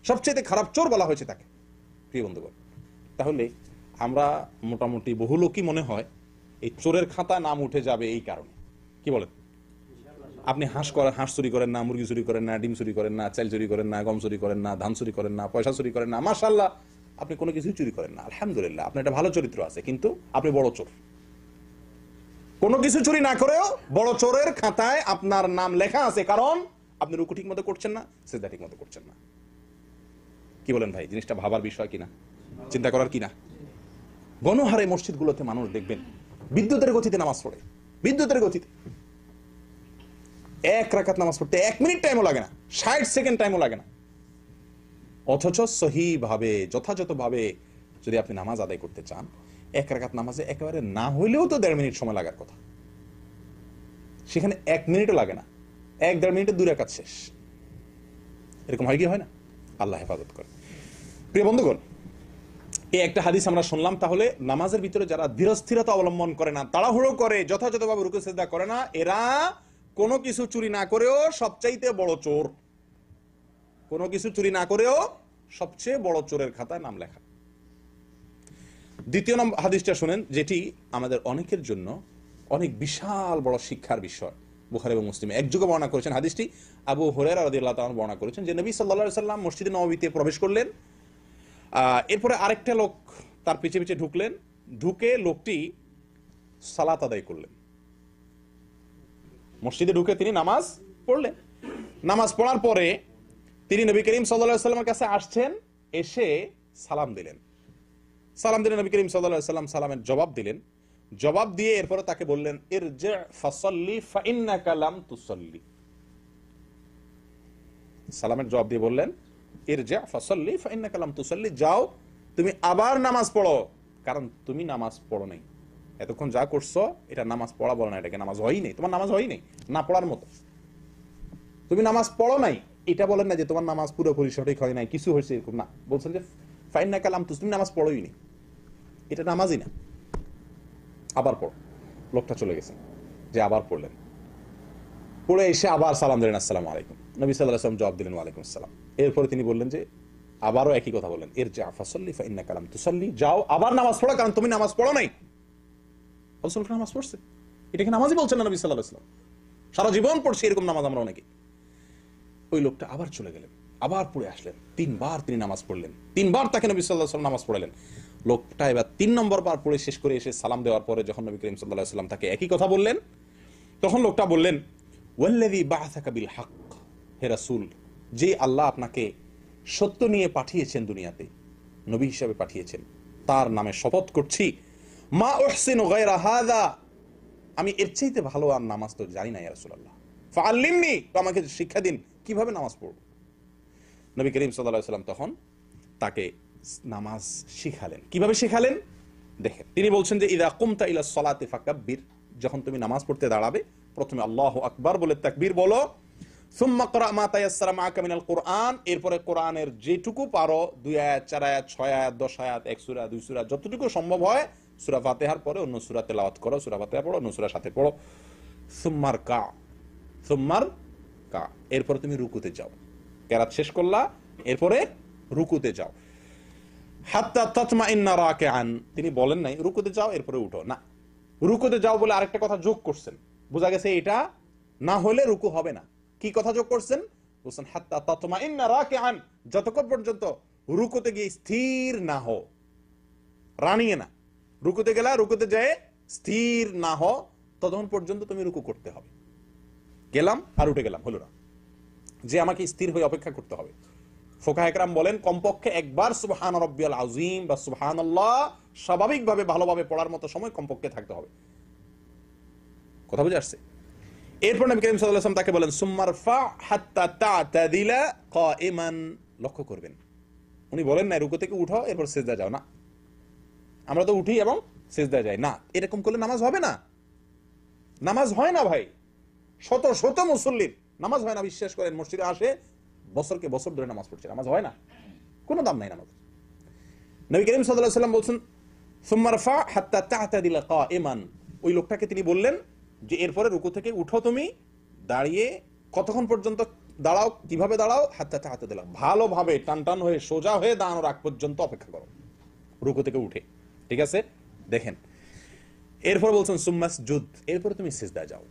সবচেয়ে খারাপ চোর বলা হয়েছে তাকে। প্রিয় বন্ধুগণ, তাহলে আমরা মোটামুটি বহু লোকই মনে হয় এই চোরের খাতা নাম উঠে যাবে এই কারণে। কি বলেন? আপনি হাঁস চুরি করেন না, মুরগি চুরি করেন না, ডিম চুরি করেন না, চাল চুরি করেন না, গম চুরি করেন না, ধান চুরি করেন না, পয়সা চুরি করেন না, মাশাআল্লাহ আপনি কোনো কিছুই চুরি করেন না, আলহামদুলিল্লাহ আপনার একটা ভালো চরিত্র আছে, কিন্তু আপনি বড় চোর। কোনো কিছু চুরি না করেও বড় চোরের খাতায় আপনার নাম লেখা আছে, কারণ আপনি রুকু ঠিক মতো করছেন না, সিজদা ঠিক মতো করছেন না। কি বলেন ভাই? জিনিসটা ভাবার বিষয় কিনা, চিন্তা করার কিনা? গণহারে মসজিদগুলোতে মানুষ দেখবেন বিদ্যুতের গতিতে নামাজ পড়ে, বিদ্যুতের গতিতে 1 রাকাত নামাজ পড়তে 1 মিনিট টাইমও লাগে না, 60 সেকেন্ড টাইমও লাগে না। অথচ সহিভাবে, যথাযথভাবে যদি আপনি নামাজ আদায় করতে চান, 1 রাকাত নামাজে একেবারে না হইলেও তো 1.5 মিনিট সময় লাগার কথা, সেখানে 1 মিনিটও লাগে না, 1-1.5 মিনিটে 2 রাকাত শেষ। এরকম হয় কি হয় না? আল্লাহ হেফাজত করে। প্রিয় বন্ধুগণ, এই একটা হাদিস আমরা শুনলাম। তাহলে নামাজের ভিতরে যারা ধীরস্থিরতা অবলম্বন করে না, তাড়াহুড়ো করে, যথাযথভাবে রুকু সিজদা করে না, এরা কোনো কিছু চুরি না করেও সবচাইতে বড় চোর। কোনো কিছু চুরি না করেও সবচেয়ে বড় চোরের খাতায় নাম লেখা। দ্বিতীয় নম্বর হাদিসটা শুনেন, যেটি আমাদের অনেকের জন্য অনেক বিশাল বড় শিক্ষার বিষয়। বুখারী এবং মুসলিমে একযোগে বর্ণনা করেছেন হাদিসটি। আবু হুরায়রা রাদিয়াল্লাহু তাআলা বর্ণনা করেছেন যে নবী সাল্লাল্লাহু আলাইহি সাল্লাম মসজিদে নববীতে প্রবেশ করলেন, এরপরে আরেকটা লোক তার পিছে পিছে ঢুকলেন, ঢুকে লোকটি সালাত আদায় করলেন। মসজিদে ঢুকে তিনি নামাজ পড়লেন। নামাজ পড়ার পরে তিনি নবী করিম সাল্লাল্লাহু আলাইহি সাল্লামের কাছে আসছেন, এসে সালাম দিলেন। সালাম দিলেন নবী করিম সাল্লাল্লাহু আলাইহি সাল্লাম সালামের জবাব দিলেন। জবাব দিয়ে এরপরে তাকে বললেন ইরজি ফাসাল্লি ফাইন্নাকা লাম তুসাল্লি। সালামের জবাব দিয়ে বললেন ইরজি ফাসাল্লি ফাইন্নাকা লাম তুসাল্লি, যাও তুমি আবার নামাজ পড়ো, কারণ তুমি নামাজ পড়ো নাই। এতক্ষণ যা করছো এটা নামাজ পড়া বলে না, এটাকে নামাজ হয়ই নাই, তোমার নামাজ হয়ই নাই, না পড়ার মতো। তুমি নামাজ পড়ো নাই এটা বলেন না যে তোমার নামাজ পুরোপুরি সঠিক হয় নাই, কিছু হয়েছে এরকম না, বলছেন যে ফাইন্নাকা লাম তুসাল্লি, তুমি নামাজ পড়োই নি, এটা নামাজই না, আবার পড়ো। লোকটা চলে গেছেন, যে আবার পড়লেন, পড়ে এসে আবার সালাম দিলেন আসসালামু আলাইকুম। নবী সাল্লাল্লাহু আলাইহি ওয়াসাল্লাম জবাব দিলেন ওয়ালাইকুম আসসালাম। এরপরে তিনি বললেন যে আবারও একই কথা বললেন ইরজি ফাসাল্লি ফাইন্নাকা লাম তুসাল্লি, যাও আবার নামাজ পড়ো, কারণ তুমি নামাজ পড়ো নাই। রাসূল নামাজ পড়ছে, এটাকে নামাজই বলছেন না নবী সাল্লাল্লাহু আলাইহি ওয়াসাল্লাম, সারা জীবন পড়ছি এরকম নামাজ আমরা অনেকে। ওই লোকটা আবার চলে গেলেন, আবার পড়ে আসলেন, তিনবার তিনি নামাজ পড়লেন, তিনবার তাকে নবী সাল্লাল্লাহু আলাইহি ওয়াসাল্লাম নামাজ পড়ালেন। লোকটা এবার 3 নম্বর বার পড়ে শেষ করে এসে সালাম দেওয়ার পরে যখন নবী করিম সাল্লাল্লাহু আলাইহি ওয়াসাল্লাম তাকে একই কথা বললেন, তখন লোকটা বললেন ওয়াল্লাযী বা'আসাকা বিল হক, হে রাসূল, যে আল্লাহ আপনাকে সত্য নিয়ে পাঠিয়েছেন, দুনিয়াতে নবী হিসেবে পাঠিয়েছেন, তার নামে শপথ করছি, মা উহসিনু গায়রা হাযা, আমি এর চাইতে ভালো আর নামাজ তো জানি না ইয়া রাসূলুল্লাহ, ফাআল্লিমনি, তো আমাকে শিক্ষা দিন কিভাবে নামাজ পড়ব। নবী করিম সাল্লাল্লাহু আলাইহি ওয়াসাল্লাম তখন তাকে নামাজ শিখালেন। কিভাবে শিখালেন দেখেন, তিনি বলছেন যে ইযা কুমতা ইলা সলাতি ফাকাব্বির, যখন তুমি নামাজ পড়তে দাঁড়াবে প্রথমে আল্লাহু আকবার বলে তাকবীর বলো, সুম্মা ক্রা মা তায়াসসারা মাআকা মিনাল কুরআন, এরপরে কোরআনের যেটুকু পারো 2 আয়াত 4 আয়াত 6 আয়াত 10 আয়াত 1 সূরা 2 সূরা যতটুকু সম্ভব হয় সূরা ফাতিহার পরে অন্য সূরা তেলাওয়াত করো, সূরা ফাতিহা পড়ো, অন্য সূরার সাথে পড়ো। সুম্মার কা, এরপরে তুমি রুকুতে যাও, কেরাত শেষ করলা, এরপরে রুকুতে যাও। হাত্তা তাতমাইন্না রাকিআন, তিনি বলেন নাই রুকুতে যাও এরপরে উঠো, না, রুকুতে যাও বলে আরেকটা কথা যোগ করছেন, বোঝা গেছে এটা না হলে রুকু হবে না। কি কথা যোগ করছেন? বলছেন হাত্তা তাতমাইন্না রাকিআন, যতক্ষণ পর্যন্ত রুকুতে গিয়ে স্থির না হও, রানিয়ে না, রুকুতে গেলা, রুকুতে যায় স্থির না হও, ততক্ষণ পর্যন্ত তুমি রুকু করতে হবে। গেলাম আর উঠে গেলাম হলো না, যে আমাকে স্থির হয়ে অপেক্ষা করতে হবে। ফুকাহা একরাম বলেন কমপক্ষে একবার সুবহান রাব্বিয়াল আযীম বা সুবহানাল্লাহ স্বাভাবিকভাবে ভালোভাবে পড়ার মতো সময় কমপক্ষে থাকতে হবে। কথা বুঝে আসছে? এরপর নবী করিম সাল্লাল্লাহু আলাইহি ওয়াসাল্লাম তাকে বলেন সুম্মারফা হাত্তা তা'তাদিলা কাইমান, লক্ষ্য করবেন উনি বলেন না রুকু থেকে উঠো এরপর সিজদা যাও, না, আমরা তো উঠি এবং সিজদা যাই না, এরকম করলে নামাজ হবে না, নামাজ হয় না ভাই। শত শত মুসল্লির নামাজ হয় না, বিশ্বাস করেন, মসজিদে আসে বছরকে বছর ধরে নামাজ পড়ছে, নামাজ হয় না, কোনো দাম নাই নামাজ। নবী করিম সাল্লাল্লাহু আলাইহি ওয়াসাল্লাম বলছেন সুম্মারফা হাত্তা তা'তাদিলা কাইমান, ওই লোকটাকে তিনি বললেন যে এরপরে রুকু থেকে উঠো, তুমি দাঁড়িয়ে কতক্ষণ পর্যন্ত দাঁড়াও, কিভাবে দাঁড়াও, হাত্তা তা'তাদিলা, ভালোভাবে টান হয়ে সোজা হয়ে দাঁড়ানোর আগ পর্যন্ত অপেক্ষা করো রুকু থেকে উঠে, ঠিক আছে? দেখেন এরপর বলছেন সুম্মাসজুদ, এরপরে তুমি সিজদা যাও,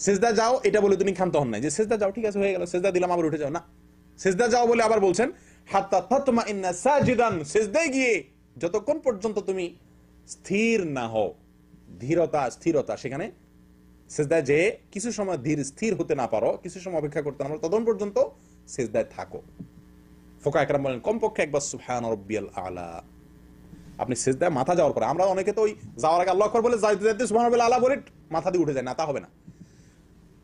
সিজদা যাও, এটা বলে তুমি ক্ষান্ত হন নাই যে সিজদা যাও, ঠিক আছে হয়ে গেল, সিজদা দিলাম আবার উঠে যাও, না, সিজদা যাও বলে আবার বলছেন হাত্তা তাতমাইন্না সাজিদান, সিজদায় গিয়ে যতক্ষণ পর্যন্ত তুমি স্থির না হও, স্থিরতা সেখানে সিজদায় যে কিছু সময় স্থির হতে না পারো, কিছু সময় অপেক্ষা করতে না পারো, ততক্ষণ পর্যন্ত সিজদায় থাকো। ফুকাহা একরাম বলেন কমপক্ষে একবার সুবহান রাব্বিয়াল আলা, আপনি সিজদায় মাথা যাওয়ার পরে, আমরা অনেকে তো ওই যাওয়ার আগে আল্লাহু আকবার বলে যাইতে যাইতে সুবহান রাব্বিয়াল আলা বলে মাথা দিয়ে উঠে যায়, না, তা হবে না।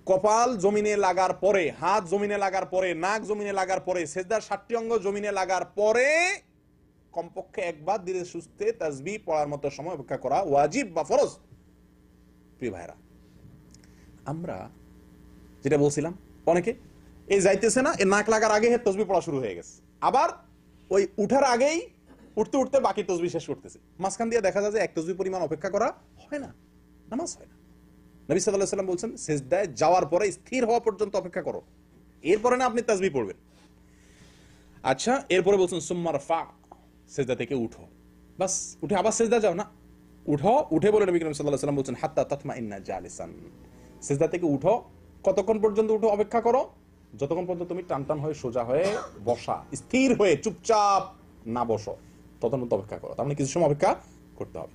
কপাল জমিনে লাগার পরে, হাত জমিনে লাগার পরে, নাক জমিনে লাগার পরে, সিজদার 7টি অঙ্গ জমিনে লাগার পরে কমপক্ষে একবার ধীরে সুস্থে তাসবিহ পড়ার মতো সময় অপেক্ষা করা ওয়াজিব বা ফরজ। প্রিয় ভাইরা, আমরা যেটা বলছিলাম অনেকে এই যাইতেছে না, এর নাক লাগার আগে তাসবিহ পড়া শুরু হয়ে গেছে, আবার ওই উঠার আগেই উঠতে উঠতে বাকি তাসবিহ শেষ করতেছে, মাঝখান দিয়ে দেখা যায় যে এক তাসবিহ পরিমাণ অপেক্ষা করা হয় না, নামাজ হয় না। নবী সাল্লাল্লাহু আলাইহি ওয়াসাল্লাম বলছেন সিজদায় যাওয়ার পরে স্থির হওয়া পর্যন্ত অপেক্ষা করো, এরপরে না আপনি তাসবিহ পড়বেন। আচ্ছা, এরপরে বলছেন সুম্মারফা, সিজদা থেকে উঠো, বাস উঠে আবার সিজদা যাও, না, উঠো, উঠে বলে নবী করিম সাল্লাল্লাহু আলাইহি ওয়াসাল্লাম বলছেন হাত্তা তাতমাইন্না জালিসান, সিজদা থেকে উঠো কতক্ষণ পর্যন্ত উঠো অপেক্ষা করো? যতক্ষণ পর্যন্ত তুমি টান টান হয়ে সোজা হয়ে বসা, স্থির হয়ে চুপচাপ না বসো, ততক্ষণ পর্যন্ত অপেক্ষা করো। তার মানে কিছু সময় অপেক্ষা করতে হবে।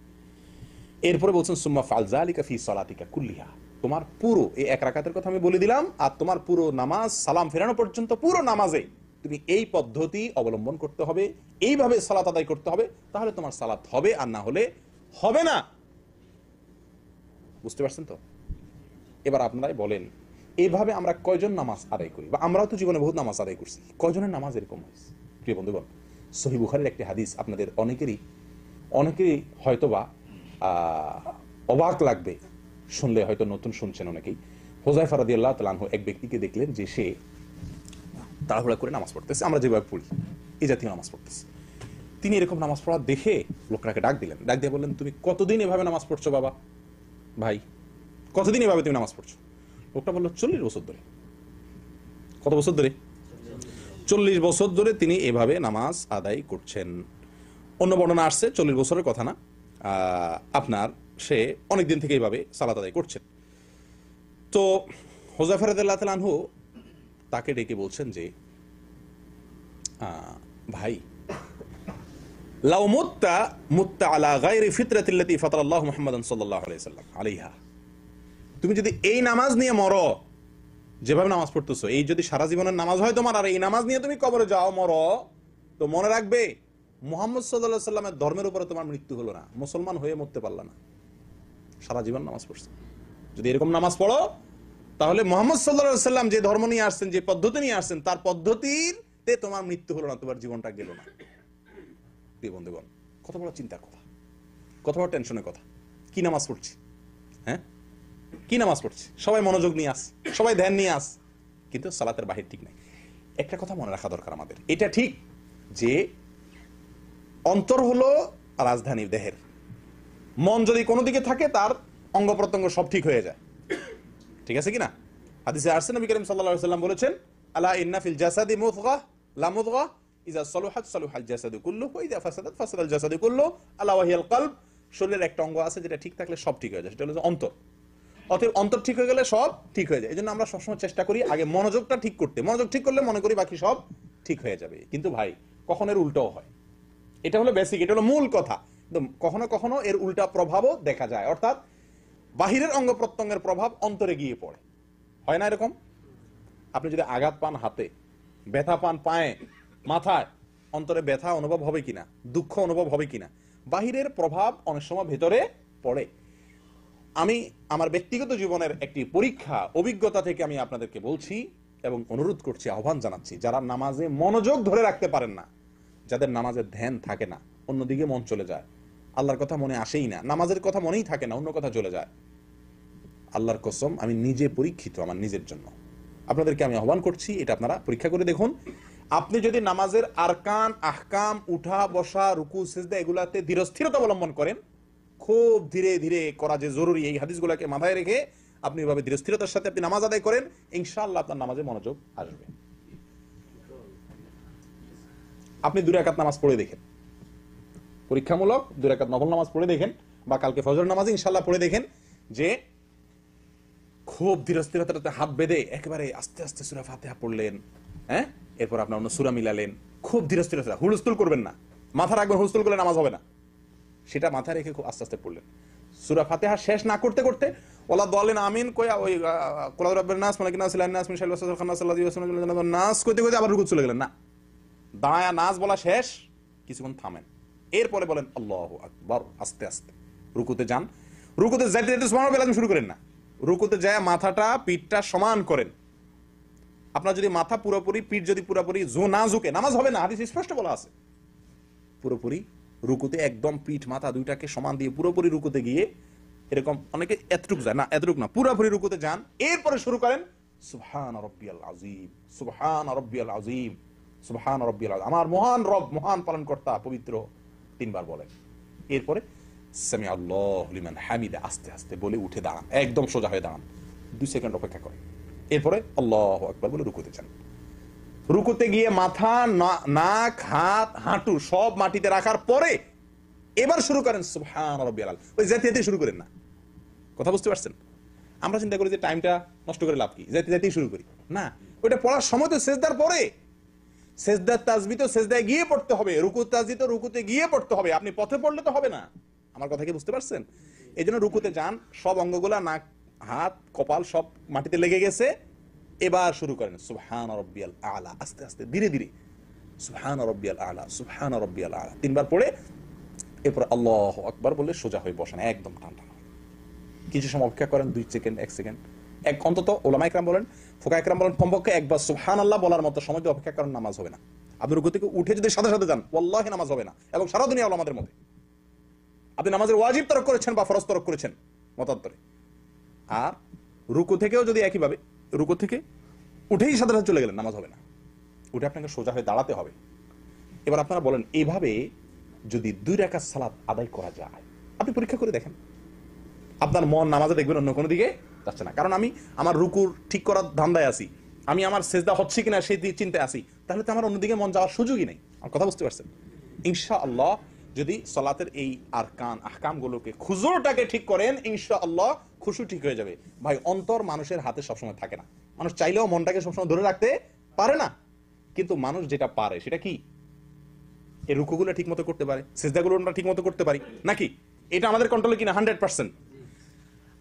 এরপরে বলছেন সুম্মা ফাল যালিকা ফি সালাতিকা কুল্লিহা, তোমার পুরো এই এক রাকাতের কথা আমি বলে দিলাম, আর তোমার পুরো নামাজ সালাম ফেরানো পর্যন্ত পুরো নামাজে তুমি এই পদ্ধতি অবলম্বন করতে হবে, এইভাবে সালাত আদায় করতে হবে, তাহলে তোমার সালাত হবে, আর না হলে হবে না। বুঝতে পারছেন তো? এবার আপনারাই বলেন, এইভাবে আমরা কয়জন নামাজ আদায় করি? বা আমরাও তো জীবনে বহুত নামাজ আদায় করছি, কয়জনের নামাজ এরকম হয়েছে? প্রিয় বন্ধুগণ, সহিহ বুখারীর একটি হাদিস আপনাদের অনেকেরই হয়তোবা অবাক লাগবে শুনলে, হয়তো নতুন শুনছেন অনেকেই। হুযায়ফা রাদিয়াল্লাহু তাআলা আনহু এক ব্যক্তিকে দেখলেন যে সে তাড়াহুড়া করে নামাজ পড়তেছে, আমরা যেভাবে পড়ি এই জাতীয় নামাজ পড়তেছে। তিনি এরকম নামাজ পড়া দেখে লোকটাকে ডাক দিলেন, ডাক দিয়ে বললেন, তুমি কতদিন এভাবে নামাজ পড়ছো বাবা? ভাই, কতদিন এভাবে তুমি নামাজ পড়ছো? লোকটা বললো 40 বছর ধরে। কত বছর ধরে? 40 বছর ধরে তিনি এভাবে নামাজ আদায় করছেন। অন্য বর্ণনা আসছে 40 বছরের কথা না, আপনার সে অনেকদিন থেকে এইভাবে সালাত আদায় করছেন। তো হুযায়ফা রাদিয়াল্লাহু তাআলা আনহু তাকে ডেকে বলছেন যে, ভাই, লাউ মুত্তা আলা গায়রি ফিতরাতিল্লাতী ফাতারাল্লাহু মুহাম্মাদান সাল্লাল্লাহু আলাইহি ওয়াসাল্লাম আলাইহা, তুমি যদি এই নামাজ নিয়ে মরো, যেভাবে নামাজ পড়তেছো, এই যদি সারা জীবনের নামাজ হয় তোমার, আর এই নামাজ নিয়ে তুমি কবরে যাও, মরো, তো মনে রাখবে মুহাম্মদ সাল্লাল্লাহু আলাইহি ওয়াসাল্লামের ধর্মের উপরে তোমার মৃত্যু হলো না, মুসলমান হয়ে মরতে পারলা না, সারা জীবন নামাজ পড়ছো। যদি এরকম নামাজ পড়ো, তাহলে মুহাম্মদ সাল্লাল্লাহু আলাইহি ওয়াসাল্লাম যে ধর্ম নিয়ে আসছেন, যে পদ্ধতি নিয়ে আসছেন, তার পদ্ধতিতে তোমার মৃত্যু হলো না, তোমার জীবনটা গেল না। প্রিয় বন্ধুগণ, কত বড় চিন্তার কথা, কত বড় টেনশনের কথা। কি নামাজ পড়ছি? হ্যাঁ, কি নামাজ পড়ছি? সবাই মনোযোগ নিয়ে আস, সবাই ধ্যান নিয়ে আস, কিন্তু সালাতের বাহির ঠিক নাই। একটা কথা মনে রাখা দরকার আমাদের, এটা ঠিক যে অন্তর হলো রাজধানী দেহের, মন যদি কোনো দিকে থাকে তার অঙ্গ প্রত্যঙ্গ সব ঠিক হয়ে যায়। ঠিক আছে কিনা? হাদিসে আসছে, নবী করিম সাল্লাল্লাহু আলাইহি ওয়াসাল্লাম বলেছেন, আলা ইন্না ফিল জাসাদি মুদগাহ লা মুদগাহ ইযা সালুহাত সালুহাল জাসাদু কুল্লুহু ওয়া ইযা ফাসাদাত ফাসাদাল জাসাদু কুল্লুহু আলা ওয়া হিয়াল কলব। শরীরের একটা অঙ্গ আছে যেটা ঠিক থাকলে সব ঠিক হয়ে যায়, সেটা হলো অন্তর। অতএব অন্তর ঠিক হয়ে গেলে সব ঠিক হয়ে যায়। এজন্য আমরা সবসময় চেষ্টা করি আগে মনোযোগটা ঠিক করতে। মনোযোগ ঠিক করলে মনে করি বাকি সব ঠিক হয়ে যাবে। কিন্তু ভাই, কখনো এর উল্টাও হয়। এটা হলো বেসিক, এটা হলো মূল কথা। কিন্তু কখনো কখনো এর উল্টা প্রভাবও দেখা যায়, অর্থাৎ বাহিরের অঙ্গ প্রত্যঙ্গের প্রভাব অন্তরে গিয়ে পড়ে। হয় না এরকম? আপনি যদি আঘাত পান হাতে, ব্যথা পান পায়ে, মাথায়, অন্তরে ব্যথা অনুভব হবে কিনা, দুঃখ অনুভব হবে কিনা? বাহিরের প্রভাব অনেক সময় ভেতরে পড়ে। আমি আমার ব্যক্তিগত জীবনের একটি পরীক্ষা অভিজ্ঞতা থেকে আমি আপনাদেরকে বলছি এবং অনুরোধ করছি, আহ্বান জানাচ্ছি, যারা নামাজে মনোযোগ ধরে রাখতে পারেন না, যাদের নামাজের ধ্যান থাকে না, অন্যদিকে মন চলে যায়, আল্লাহর কথা মনে আসেই না, নামাজের কথা মনেই থাকে না, অন্য কথা চলে যায়, আল্লাহর কসম আমি নিজে পরীক্ষিত, আমার নিজের জন্য আপনাদেরকে আমি আহ্বান করছি, এটা আপনারা পরীক্ষা করে দেখুন। আপনি যদি নামাজের আরকান, আহকাম, উঠা বসা, রুকু, সিজদা এগুলাতে ধীরস্থিরতা অবলম্বন করেন, খুব ধীরে ধীরে করা যে জরুরি, এই হাদিসগুলোকে মাথায় রেখে আপনি এভাবে ধীরস্থিরতার সাথে আপনি নামাজ আদায় করেন, ইনশাআল্লাহ আপনার নামাজে মনোযোগ আসবে। আপনি 2 রাকাত নামাজ পড়ে দেখেন, পরীক্ষামূলক 2 রাকাত নফল নামাজ পড়ে দেখেন, বা কালকে ফজর নামাজে ইনশাআল্লাহ পড়ে দেখেন যে খুব ধীরস্থিরতাতে হাত বেঁধে একেবারে আস্তে আস্তে সূরা ফাতিহা পড়লেন, হ্যাঁ, এরপর আপনার অন্য সূরা মিলালেন, খুব ধীরস্থিরতা, হুলস্থুল করবেন না, মাথা রাখবেন, হুলস্থুল করলে নামাজ হবে না, সেটা মাথায় রেখে খুব আস্তে আস্তে পড়লেন। সূরা ফাতিহা শেষ না করতে করতে ওয়ালা দাল্লিন আমিন কইয়া ওই কুল আউযু বিরাব্বিন নাস মালিকিন নাস ইলাহিন নাস মিন শাররিল ওয়াসওয়াসিল খান্নাস আল্লাযী ইউওয়াসওয়িসু ফি সুদুরিন নাস কইতে কইতে আবার রুকু চলে গেলেন না, দাঁড়ায়া নাস বলা শেষ, কিছুক্ষণ থামেন, এরপরে বলেন আল্লাহু আকবার, আস্তে আস্তে রুকুতে যান। রুকুতে যাইতে যাইতে সুবহানাল্লাহ শুরু করেন না, রুকুতে যায় মাথাটা পিঠটা সমান করেন। আপনার যদি মাথা পুরোপুরি, পিঠ যদি পুরোপুরি না ঝুঁকে, নামাজ হবে না, হাদিস স্পষ্ট বলা আছে। পুরোপুরি রুকুতে একদম পিঠ মাথা দুইটাকে সমান দিয়ে পুরোপুরি রুকুতে গিয়ে এরকম, অনেকে এতটুক যায় না, এতটুক না, পুরোপুরি রুকুতে যান, এরপরে শুরু করেন সুবহান রাব্বিয়াল আযীম, সুবহান রাব্বিয়াল আযীম, সুবহান রাব্বিয়াল আযীম, আমার মহান রব, মহান পালনকর্তা পবিত্র, 3 বার বলেন। এরপরে সামি আল্লাহু লিমান হামিদা আস্তে আস্তে বলে উঠে দাঁড়ান, একদম সোজা হয়ে দাঁড়ান, 2 সেকেন্ড অপেক্ষা করেন, এরপরে আল্লাহু আকবার বলে রুকুতে যান। রুকুতে গিয়ে মাথা, নাক, হাত, হাঁটু সব মাটিতে রাখার পরে এবার শুরু করেন সুবহান রাব্বিয়াল আযীম, ওই জাতীয়তে শুরু করেন না, কথা বুঝতে পারছেন? আমরা চিন্তা করি যে টাইমটা নষ্ট করে লাভ কি, যাইতে যাইতেই শুরু করি। না, ওইটা পড়ার সময় তো সেজদার পরে, সেজদার তাসবিহ তো সেজদায় গিয়ে পড়তে হবে, রুকুর তাসবিহ তো রুকুতে গিয়ে পড়তে হবে। আপনি পথে পড়লে তো হবে না। আমার কথা কি বুঝতে পারছেন? এই জন্য রুকুতে যান, সব অঙ্গগুলা, নাক, হাত, কপাল সব মাটিতে লেগে গেছে, এবার শুরু করেন সুবহান রাব্বিয়াল আলা, আস্তে আস্তে ধীরে ধীরে সুবহান রাব্বিয়াল আলা, সুবহান রাব্বিয়াল আলা 3 বার পড়ে এরপর আল্লাহু আকবার বলে সোজা হয়ে বসেন, একদম টান টান। কিছু সময় অপেক্ষা করেন, 2 সেকেন্ড, 1 সেকেন্ড, এক অন্তত ওলামা ইকরাম বলেন, ফুকাহা ইকরাম বলেন, কমপক্ষে একবার সুবহানাল্লাহ বলার মতো সময় দিয়ে অপেক্ষা করেন, নামাজ হবে না। আপনি রুকু থেকে উঠে যদি সাথে সাথে যান, ওয়াল্লাহি নামাজ হবে না। এবং সারা দুনিয়া ওলামাদের মতে আপনি নামাজের ওয়াজিব তরক করেছেন বা ফরজ তরক করেছেন মতান্তরে। আর রুকু থেকেও যদি একইভাবে রুকু থেকে উঠেই সাথে সাথে চলে গেলেন, নামাজ হবে না। উঠে আপনাকে সোজা হয়ে দাঁড়াতে হবে। এবার আপনারা বলেন, এইভাবে যদি 2 রাকাত সালাত আদায় করা যায়, আপনি পরীক্ষা করে দেখেন, আপনার মন নামাজে দেখবেন অন্য কোনো দিকে যাচ্ছে না। কারণ আমি আমার রুকুর ঠিক করার ধান্দায় আছি, আমি আমার সেজদা হচ্ছে কিনা সেই চিন্তায় আছি, তাহলে তো আমার অন্যদিকে মন যাওয়ার সুযোগই নেই। আমার কথা বুঝতে পারছেন? ইনশাআল্লাহ যদি সালাতের এই আরকান আহকামগুলোকে, খুজুরটাকে ঠিক করেন, ইনশাআল্লাহ খুশু ঠিক হয়ে যাবে। ভাই, অন্তর মানুষের হাতে সবসময় থাকে না। মানুষ চাইলেও মনটাকে সবসময় ধরে রাখতে পারে না। কিন্তু মানুষ যেটা পারে সেটা কি, এই রুকুগুলো ঠিক মতো করতে পারে, সেজদাগুলো আমরা ঠিক মতো করতে পারি নাকি? এটা আমাদের কন্ট্রোলে কিনা? 100%।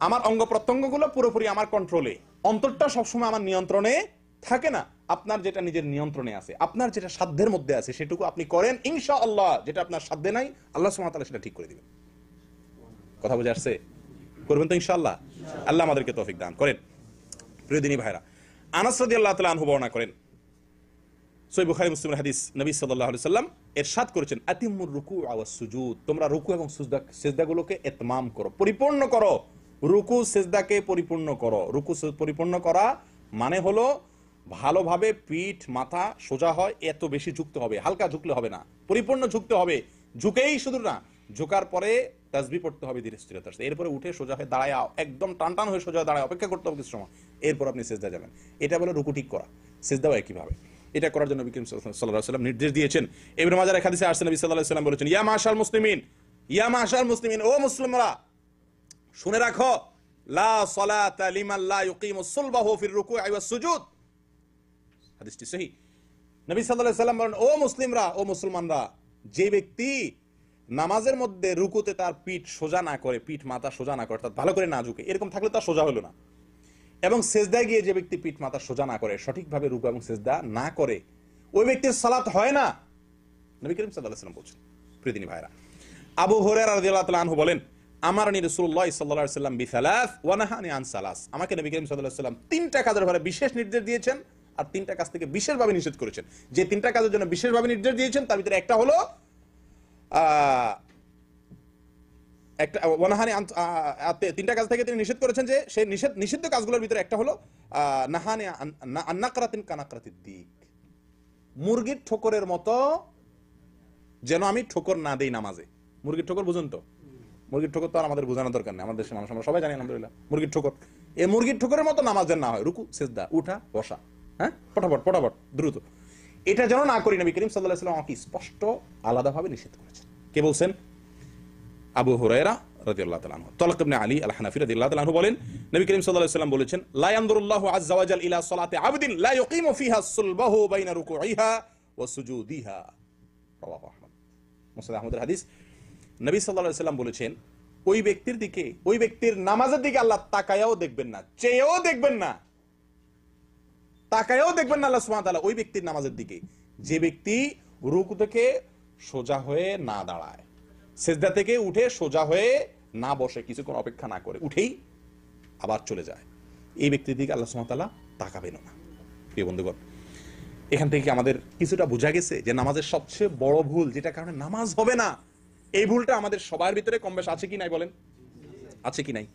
আমার অঙ্গ প্রত্যঙ্গগুলো পুরোপুরি আমার কন্ট্রোলে, অন্তরটা সবসময় আমার নিয়ন্ত্রণে থাকে না। আপনার যেটা নিজের নিয়ন্ত্রণে আছে, আপনার যেটা সাধ্যের মধ্যে আছে, সেটুকু আপনি করেন, ইনশাআল্লাহ যেটা আপনার সাধ্যে নাই, আল্লাহ সুবহানাহু ওয়া তাআলা সেটা ঠিক করে দিবেন। কথা বুঝে আসছে? করবেন তো ইনশাআল্লাহ? আল্লাহ আমাদেরকে তৌফিক দান করেন। প্রিয় দিনী ভাইরা, আনাস রাদিয়াল্লাহু তাআলা আনহু বর্ণনা করেন, সহিহ বুখারী মুসলিমের হাদিস, নবী সাল্লাল্লাহু আলাইহি সাল্লাম ইরশাদ করেছেন, আতিমুর রুকু ওয়াস সুজুদ, তোমরা রুকু এবং সিজদাগুলোকে ইতমাম করো, পরিপূর্ণ করো। রুকু সিজদাকে পরিপূর্ণ করো। রুকু পরিপূর্ণ করা মানে হলো ভালোভাবে পিঠ মাথা সোজা হয়, এত বেশি ঝুঁকতে হবে, হালকা ঝুঁকলে হবে না, পরিপূর্ণ ঝুঁকতে হবে। ঝুঁকেই শুধু না, ঝুঁকার পরে তাসবিহ পড়তে হবে ধীরে স্থিরতার সাথে, এরপরে উঠে সোজা হয়ে দাঁড়ায়, একদম টান টান হয়ে সোজা দাঁড়ায় অপেক্ষা করতে হবে কিছু সময়, এরপর আপনি সিজদা যাবেন। এটা বলে রুকু ঠিক করা। সিজদাও একইভাবে। এটা করার জন্য নবী করিম সাল্লাল্লাহু আলাইহি ওয়াসাল্লাম নির্দেশ দিয়েছেন। ইবনে মাজাহ এর হাদিসে আসছে, নবী সাল্লাল্লাহু আলাইহি ওয়াসাল্লাম বলেছেন, ইয়া মাশাল মুসলিমিন, ইয়া মাশাল মুসলিমিন, ও মুসলিমরা শুনে রাখো, লা সালাতা লিমান লা ইউকিমুস সুলবাহু ফির রুকুই ওয়াস সুজুদ। হাদিসটি সহিহ। নবী সাল্লাল্লাহু আলাইহি ওয়াসাল্লাম বলেন, ও মুসলিমরা, ও মুসলমানরা, যে ব্যক্তি নামাজের মধ্যে রুকুতে তার পিঠ সোজা না করে, পিঠ মাথা সোজা না করে, তার ভালো করে না ঝুঁকে, এরকম থাকলে তার সোজা হলো না। এবং সেজদায় গিয়ে যে ব্যক্তি পিঠ মাথা সোজা না করে, সঠিকভাবে রুকু এবং সেজদা না করে, ওই ব্যক্তির সালাত হয় না, নবী করিম সাল্লাল্লাহু আলাইহি ওয়াসাল্লাম বলছেন। প্রিয় দিনী ভাইরা, আবু হুরায়রা রাদিয়াল্লাহু তাআলা আনহু বলেন, আমারনি রাসূলুল্লাহ সাল্লাল্লাহু আলাইহি ওয়াসাল্লাম বিসালাস ওয়া নাহানি আন সালাস, আমাকে নবী করিম সাল্লাল্লাহু আলাইহি ওয়াসাল্লাম 3টা কাজের ব্যাপারে বিশেষ নির্দেশ দিয়েছেন, আর 3টা কাজ থেকে বিশেষভাবে নিষেধ করেছেন। যে 3টা কাজের জন্য বিশেষভাবে নির্দেশ দিয়েছেন তার ভিতরে একটা হলো একটা ওয়ানাহানি, 3টা কাজ থেকে তিনি নিষেধ করেছেন, যে সেই নিষিদ্ধ কাজগুলোর ভিতরে একটা হলো নাহানি আন্নাকরাতিন কানাকরাতিদ দিক, মুরগির ঠোকরের মতো যেন আমি ঠোকর না দেই নামাজে। মুরগির ঠোকর বুঝুন তো? মুরগির ঠোকর তো আর আমাদের বোঝানোর দরকার নেই, আমাদের দেশের মানুষ আমরা সবাই জানি আলহামদুলিল্লাহ মুরগির ঠোকর। এই মুরগির ঠোকরের মতো নামাজ যেন না হয়, রুকু সিজদা উঠা বসা, হ্যাঁ, পটাপট দ্রুত, এটা যেন না করি, নবী করিম সাল্লাল্লাহু আলাইহি ওয়াসাল্লাম আমাকে স্পষ্ট আলাদাভাবে নিষেধ করেছেন। কে বলছেন? আবু হুরায়রা রাদিয়াল্লাহু তাআলা আনহু। তালক ইবনে আলী আল হানাফি রাদিয়াল্লাহু তাআলা আনহু বলেন, নবী করিম সাল্লাল্লাহু আলাইহি ওয়াসাল্লাম বলেছেন, লা ইয়ানদুরুল্লাহু আযজা ওয়া জাল ইলা সালাতি আবদিন লা ইউকিমু ফিহা সুলবাহু বাইনা রুকুইহা ওয়া সুজুদিহা। রাওয়াহু আহমদ। মুসনাদ আহমদের হাদিস। নবী সাল্লাল্লাহু আলাইহি ওয়াসাল্লাম বলেছেন, ওই ব্যক্তির দিকে, ওই ব্যক্তির নামাজের দিকে আল্লাহ তাকায়াও দেখবেন না, চেয়েও দেখবেন না, তাকায়াও দেখবেন না আল্লাহ সুবহানাহু ওয়া তাআলা ওই ব্যক্তির নামাজের দিকে, যে ব্যক্তি রুকু থেকে সোজা হয়ে না দাঁড়ায়, সিজদা থেকে উঠে সোজা হয়ে না বসে, কিছুক্ষণ অপেক্ষা না করে উঠেই আবার চলে যায়, এই ব্যক্তির দিকে আল্লাহ সুবহানাহু ওয়া তাআলা তাকাবেন না। প্রিয় বন্ধুগণ, এখান থেকে আমাদের কিছুটা বোঝা গেছে যে নামাজের সবচেয়ে বড় ভুল, যেটা কারণে নামাজ হবে না, এই ভুলটা আমাদের সবার ভিতরে কম বেশ আছে কি নাই বলেন? আছে কি নাই?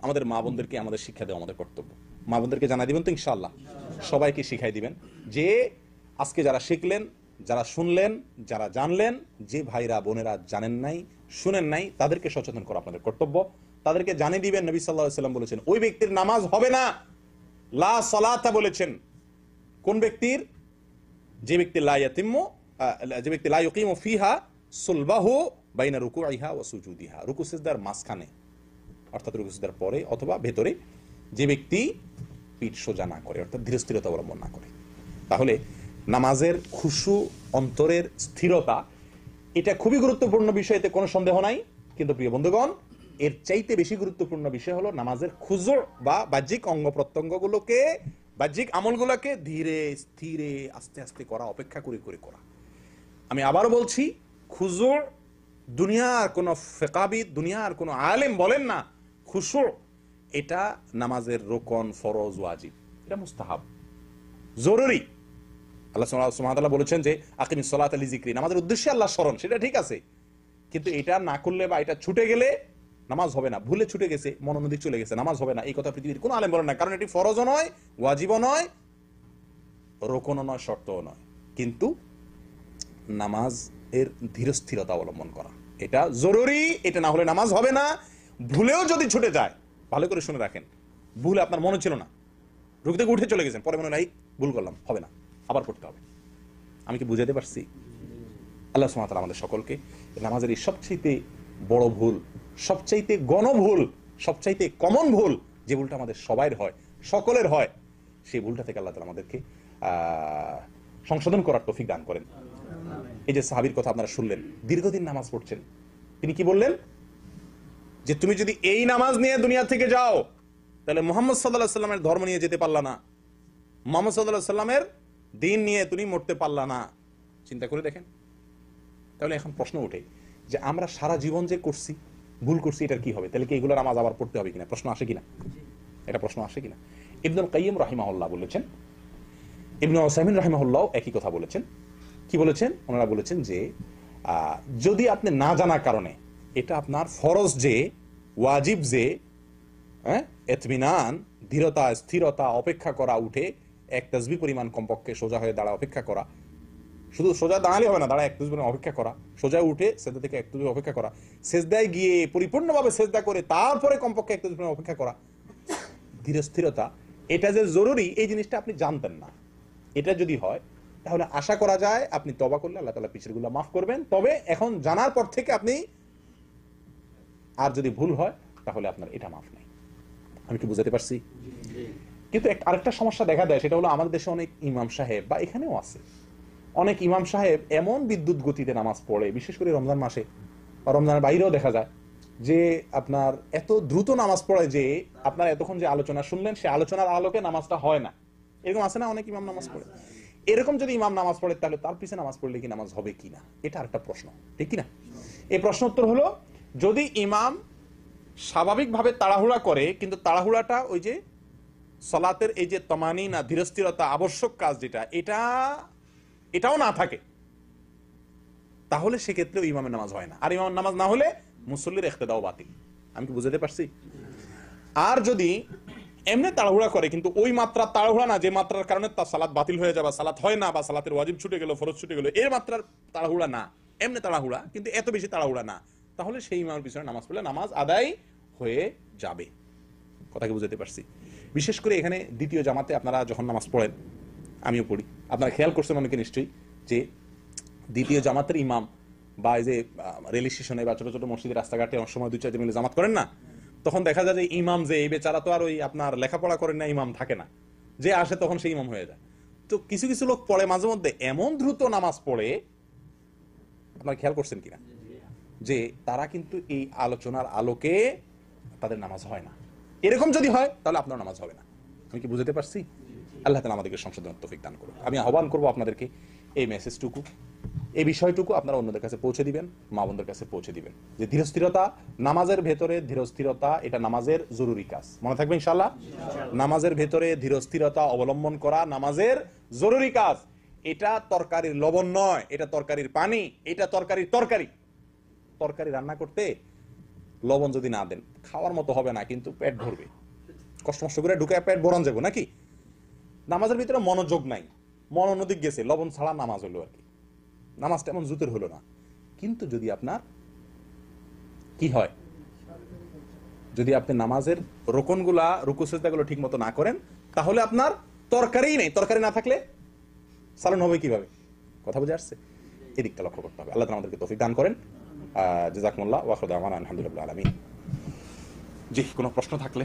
আমাদের মা বোনদেরকে আমাদের শিক্ষা দেওয়া আমাদের কর্তব্য। মা বোনদেরকে জানাই দিবেন তো ইনশাআল্লাহ, সবাইকে শিখাই দিবেন, যে আজকে যারা শিখলেন, যারা শুনলেন, যারা জানলেন, যে ভাইরা বোনেরা জানেন নাই, শুনেন নাই, তাদেরকে সচেতন করা আপনাদের কর্তব্য। তাদেরকে জানিয়ে দিবেন, নবী সাল্লাল্লাহু আলাইহি ওয়াসাল্লাম বলেছেন, ওই ব্যক্তির নামাজ হবে না, লা সালাতা বলেছেন। কোন ব্যক্তির? যে ব্যক্তি লা ইয়াতিমু, যে ব্যক্তি লা ইউকিমু ফিহা সুলবাহু বাইনা রুকুইহা ওয়া সুজুদিহা, রুকু সিজদার মাঝখানে, অর্থাৎ রুকু সিজদার পরে অথবা ভেতরে যে ব্যক্তি পিঠ সোজা না করে, অর্থাৎ ধীরস্থিরতা অবলম্বন না করে। তাহলে নামাজের খুশু, অন্তরের স্থিরতা, এটা খুবই গুরুত্বপূর্ণ বিষয়, এতে কোনো সন্দেহ নাই। কিন্তু প্রিয় বন্ধুগণ, এর চাইতে বেশি গুরুত্বপূর্ণ বিষয় হলো নামাজের খুজু বা বাহ্যিক অঙ্গ প্রত্যঙ্গগুলোকে, বাহ্যিক আমলগুলোকে ধীরে স্থিরে আস্তে আস্তে করা, অপেক্ষা করে করে করা। আমি আবারও বলছি, খুজু দুনিয়ার কোনো ফিকাহবিদ, দুনিয়ার কোনো আলেম বলেন না খুশু এটা নামাজের রোকন, ফরজ, ওয়াজিব, এটা মুস্তাহাব, জরুরি। আল্লাহ সুবহানাহু ওয়া তাআলা বলেছেন যে আকিমিস সালাতা লিযিকরি, নামাজের উদ্দেশ্যে আল্লাহর স্মরণ, সেটা ঠিক আছে, কিন্তু এটা না করলে বা এটা ছুটে গেলে নামাজ হবে না। ভুলে ছুটে গেছে, মনোনদিক চলে গেছে, নামাজ হবে না, এই কথা পৃথিবীর কোনো আলেম বলেন না। কারণ এটি ফরজও নয়, ওয়াজিবও নয়, রোকনও নয়, শর্তও নয়। কিন্তু নামাজ এর ধীরস্থিরতা অবলম্বন করা এটা জরুরি, এটা না হলে নামাজ হবে না। ভুলেও যদি ছুটে যায়, ভালো করে শুনে রাখেন, ভুল আপনার মনে ছিল না, রুকু থেকে উঠে চলে গেছেন, পরে মনে নাই ভুল করলাম, হবে না, আবার পড়তে হবে। আমি কি বুঝাতে পারছি? আল্লাহ সুবহানাহু ওয়া তাআলা আমাদের সকলকে নামাজের এই সবচাইতে বড় ভুল, সবচাইতে গণভুল, সবচাইতে কমন ভুল, যে ভুলটা আমাদের সবাইয়ের হয়, সকলের হয়, সেই ভুলটা থেকে আল্লাহ তাআলা আমাদেরকে সংশোধন করার তৌফিক দান করেন। এই যে সাহাবীর কথা আপনারা শুনলেন, দীর্ঘদিন নামাজ পড়ছেন, তিনি কি বললেন? যে তুমি যদি এই নামাজ নিয়ে দুনিয়া থেকে যাও, তাহলে মুহাম্মদ সাল্লাল্লাহু আলাইহি সাল্লামের ধর্ম নিয়ে যেতে পারলা না, মুহাম্মদ সাল্লাল্লাহু আলাইহি সাল্লামের দিন নিয়ে তুমি মরতে পারলা না। চিন্তা করে দেখেন। তাহলে এখন প্রশ্ন ওঠে যে আমরা সারা জীবন যে করছি, ভুল করছি, এটার কি হবে? তাহলে কি এগুলো নামাজ আবার পড়তে হবে কিনা? প্রশ্ন আসে কিনা? এটা প্রশ্ন আসে কিনা? ইবনুল কাইয়িম রাহিমাহুল্লাহ বলেছেন, ইবনে উসাইমিন রাহিমাহুল্লাহ একই কথা বলেছেন। কি বলেছেন? ওনারা বলেছেন যে যদি আপনি না জানার কারণে এটা আপনার ফরজ যে, ওয়াজিব যে, ইতমিনান, ধীরতা, স্থিরতা, অপেক্ষা করা, উঠে এক তাসবিহ পরিমাণ কমপক্ষে সোজা হয়ে দাঁড়া অপেক্ষা করা, শুধু সোজা দাঁড়ালে হবে না, দাঁড়া এক তাসবিহ অপেক্ষা করা, সোজা উঠে সেজদা থেকে এক তাসবিহ অপেক্ষা করা, সেজদায় গিয়ে পরিপূর্ণভাবে সেজদা করে তারপরে কমপক্ষে এক তাসবিহ অপেক্ষা করা, ধীরস্থিরতা, এটা যে জরুরি এই জিনিসটা আপনি জানতেন না। এটা যদি হয় তাহলে আশা করা যায় আপনি তওবা করলে আল্লাহ তাআলা পিছের গুলো মাফ করবেন। তবে এখন জানার পর থেকে আপনি, আর যদি ভুল হয় তাহলে আপনার এটা মাফ নাই। আমি কি বুঝাতে পারছি? কিন্তু আরেকটা সমস্যা দেখা দেয়, সেটা হলো আমাদের দেশে অনেক ইমাম সাহেব, বা এখানেও আছে অনেক ইমাম সাহেব এমন বিদ্যুৎ গতিতে নামাজ পড়ে, বিশেষ করে রমজান মাসে বা রমজানের বাইরেও দেখা যায় যে আপনার এত দ্রুত নামাজ পড়ে যে আপনার এতক্ষণ যে আলোচনা শুনলেন সে আলোচনার আলোকে নামাজটা হয় না। এরকম আছে না অনেক ইমাম নামাজ পড়ে? এরকম যদি ইমাম নামাজ পড়ে তাহলে তার পিছনে নামাজ পড়লে কি নামাজ হবে কিনা, এটা আরেকটা প্রশ্ন, ঠিক কিনা? এই প্রশ্ন উত্তর হলো, যদি ইমাম স্বাভাবিকভাবে তাড়াহুড়া করে, কিন্তু তাড়াহুড়াটা ওই যে সালাতের এই যে তমানিনা, ধীরস্থিরতা, আবশ্যক কাজ যেটা, এটাও না থাকে, তাহলে সেক্ষেত্রে ইমামের নামাজ হয় না। আর ইমামের নামাজ না হলে মুসল্লির ইখতিদাও বাতিল। আমি কি বুঝাতে পারছি? আর যদি এমনি তাড়াহুড়া করে, কিন্তু ওই মাত্রা তাড়াহুড়া না যে মাত্রার কারণে তার সালাত বাতিল হয়ে যাবে, সালাত হয় না, বা সালাতের ওয়াজিব ছুটে গেল, ফরজ ছুটে গেল, এর মাত্রার তাড়াহুড়া না, এমনি তাড়াহুড়া কিন্তু এত বেশি তাড়াহুড়া না, তাহলে সেই ইমামের পিছনে নামাজ পড়লে নামাজ আদায় হয়ে যাবে। কথা কি বুঝাতে পারছি? বিশেষ করে এখানে দ্বিতীয় জামাতে আপনারা যখন নামাজ পড়েন, আমিও পড়ি, আপনারা খেয়াল করছেন অনেকে নিশ্চয়ই যে দ্বিতীয় জামাতের ইমাম বা এই যে রেল স্টেশনে বা ছোট ছোট মসজিদের রাস্তাঘাটে অনেক সময় 2-4 জন মিলে জামাত করেন না, তখন দেখা যায় যে ইমাম যে, এই বেচারা তো আর ওই আপনার লেখাপড়া করেন না, ইমাম থাকে না, যে আসে তখন সেই ইমাম হয়ে যায়। তো কিছু কিছু লোক পড়ে মাঝে মধ্যে এমন দ্রুত নামাজ পড়ে, আপনারা খেয়াল করছেন কিনা, যে তারা কিন্তু এই আলোচনার আলোকে তাদের নামাজ হয় না। এরকম যদি হয় তাহলে আপনার নামাজ হবে না। আমি কি বুঝাতে পারছি? আল্লাহ তাআলা আমাদেরকে সংশোধনের তৌফিক দান করুন। আমি আহ্বান করবো আপনাদেরকে এই মেসেজটুকু, এই বিষয়টুকু আপনারা অন্যদের কাছে পৌঁছে দিবেন, মা বোনদের কাছে পৌঁছে দিবেন, যে ধীরস্থিরতা, নামাজের ভেতরে ধীরস্থিরতা, এটা নামাজের জরুরি কাজ। মনে থাকবে ইনশাআল্লাহ? নামাজের ভেতরে ধীরস্থিরতা অবলম্বন করা নামাজের জরুরি কাজ। এটা তরকারির লবণ নয়, এটা তরকারির পানি, এটা তরকারির তরকারি। তরকারি রান্না করতে লবণ যদি না দেন খাওয়ার মতো হবে না, কিন্তু পেট ভরবে, কষ্ট মষ্ট করে ঢুকে পেট ভরান যাবো নাকি? নামাজের ভিতরে মনোযোগ নাই, মন অন্যদিক গেছে, লবণ ছাড়া নামাজ হলো আর কি, নামাজটা এমন জুতের হলো না। কিন্তু যদি আপনার কি হয়, যদি আপনি নামাজের রোকনগুলা, রুকু সিজদাগুলো ঠিক মতো না করেন, তাহলে আপনার তরকারিই নেই। তরকারি না থাকলে সালান হবে কিভাবে? কথা বুঝে আসছে? এদিকটা লক্ষ্য করতে হবে। আল্লাহ তাআলা আমাদেরকে তৌফিক দান করেন। জাযাকুমুল্লাহ ওয়া আখিরু দাওয়ানা আলহামদুলিল্লাহি রাব্বিল আলামিন। জি, কোনো প্রশ্ন থাকলে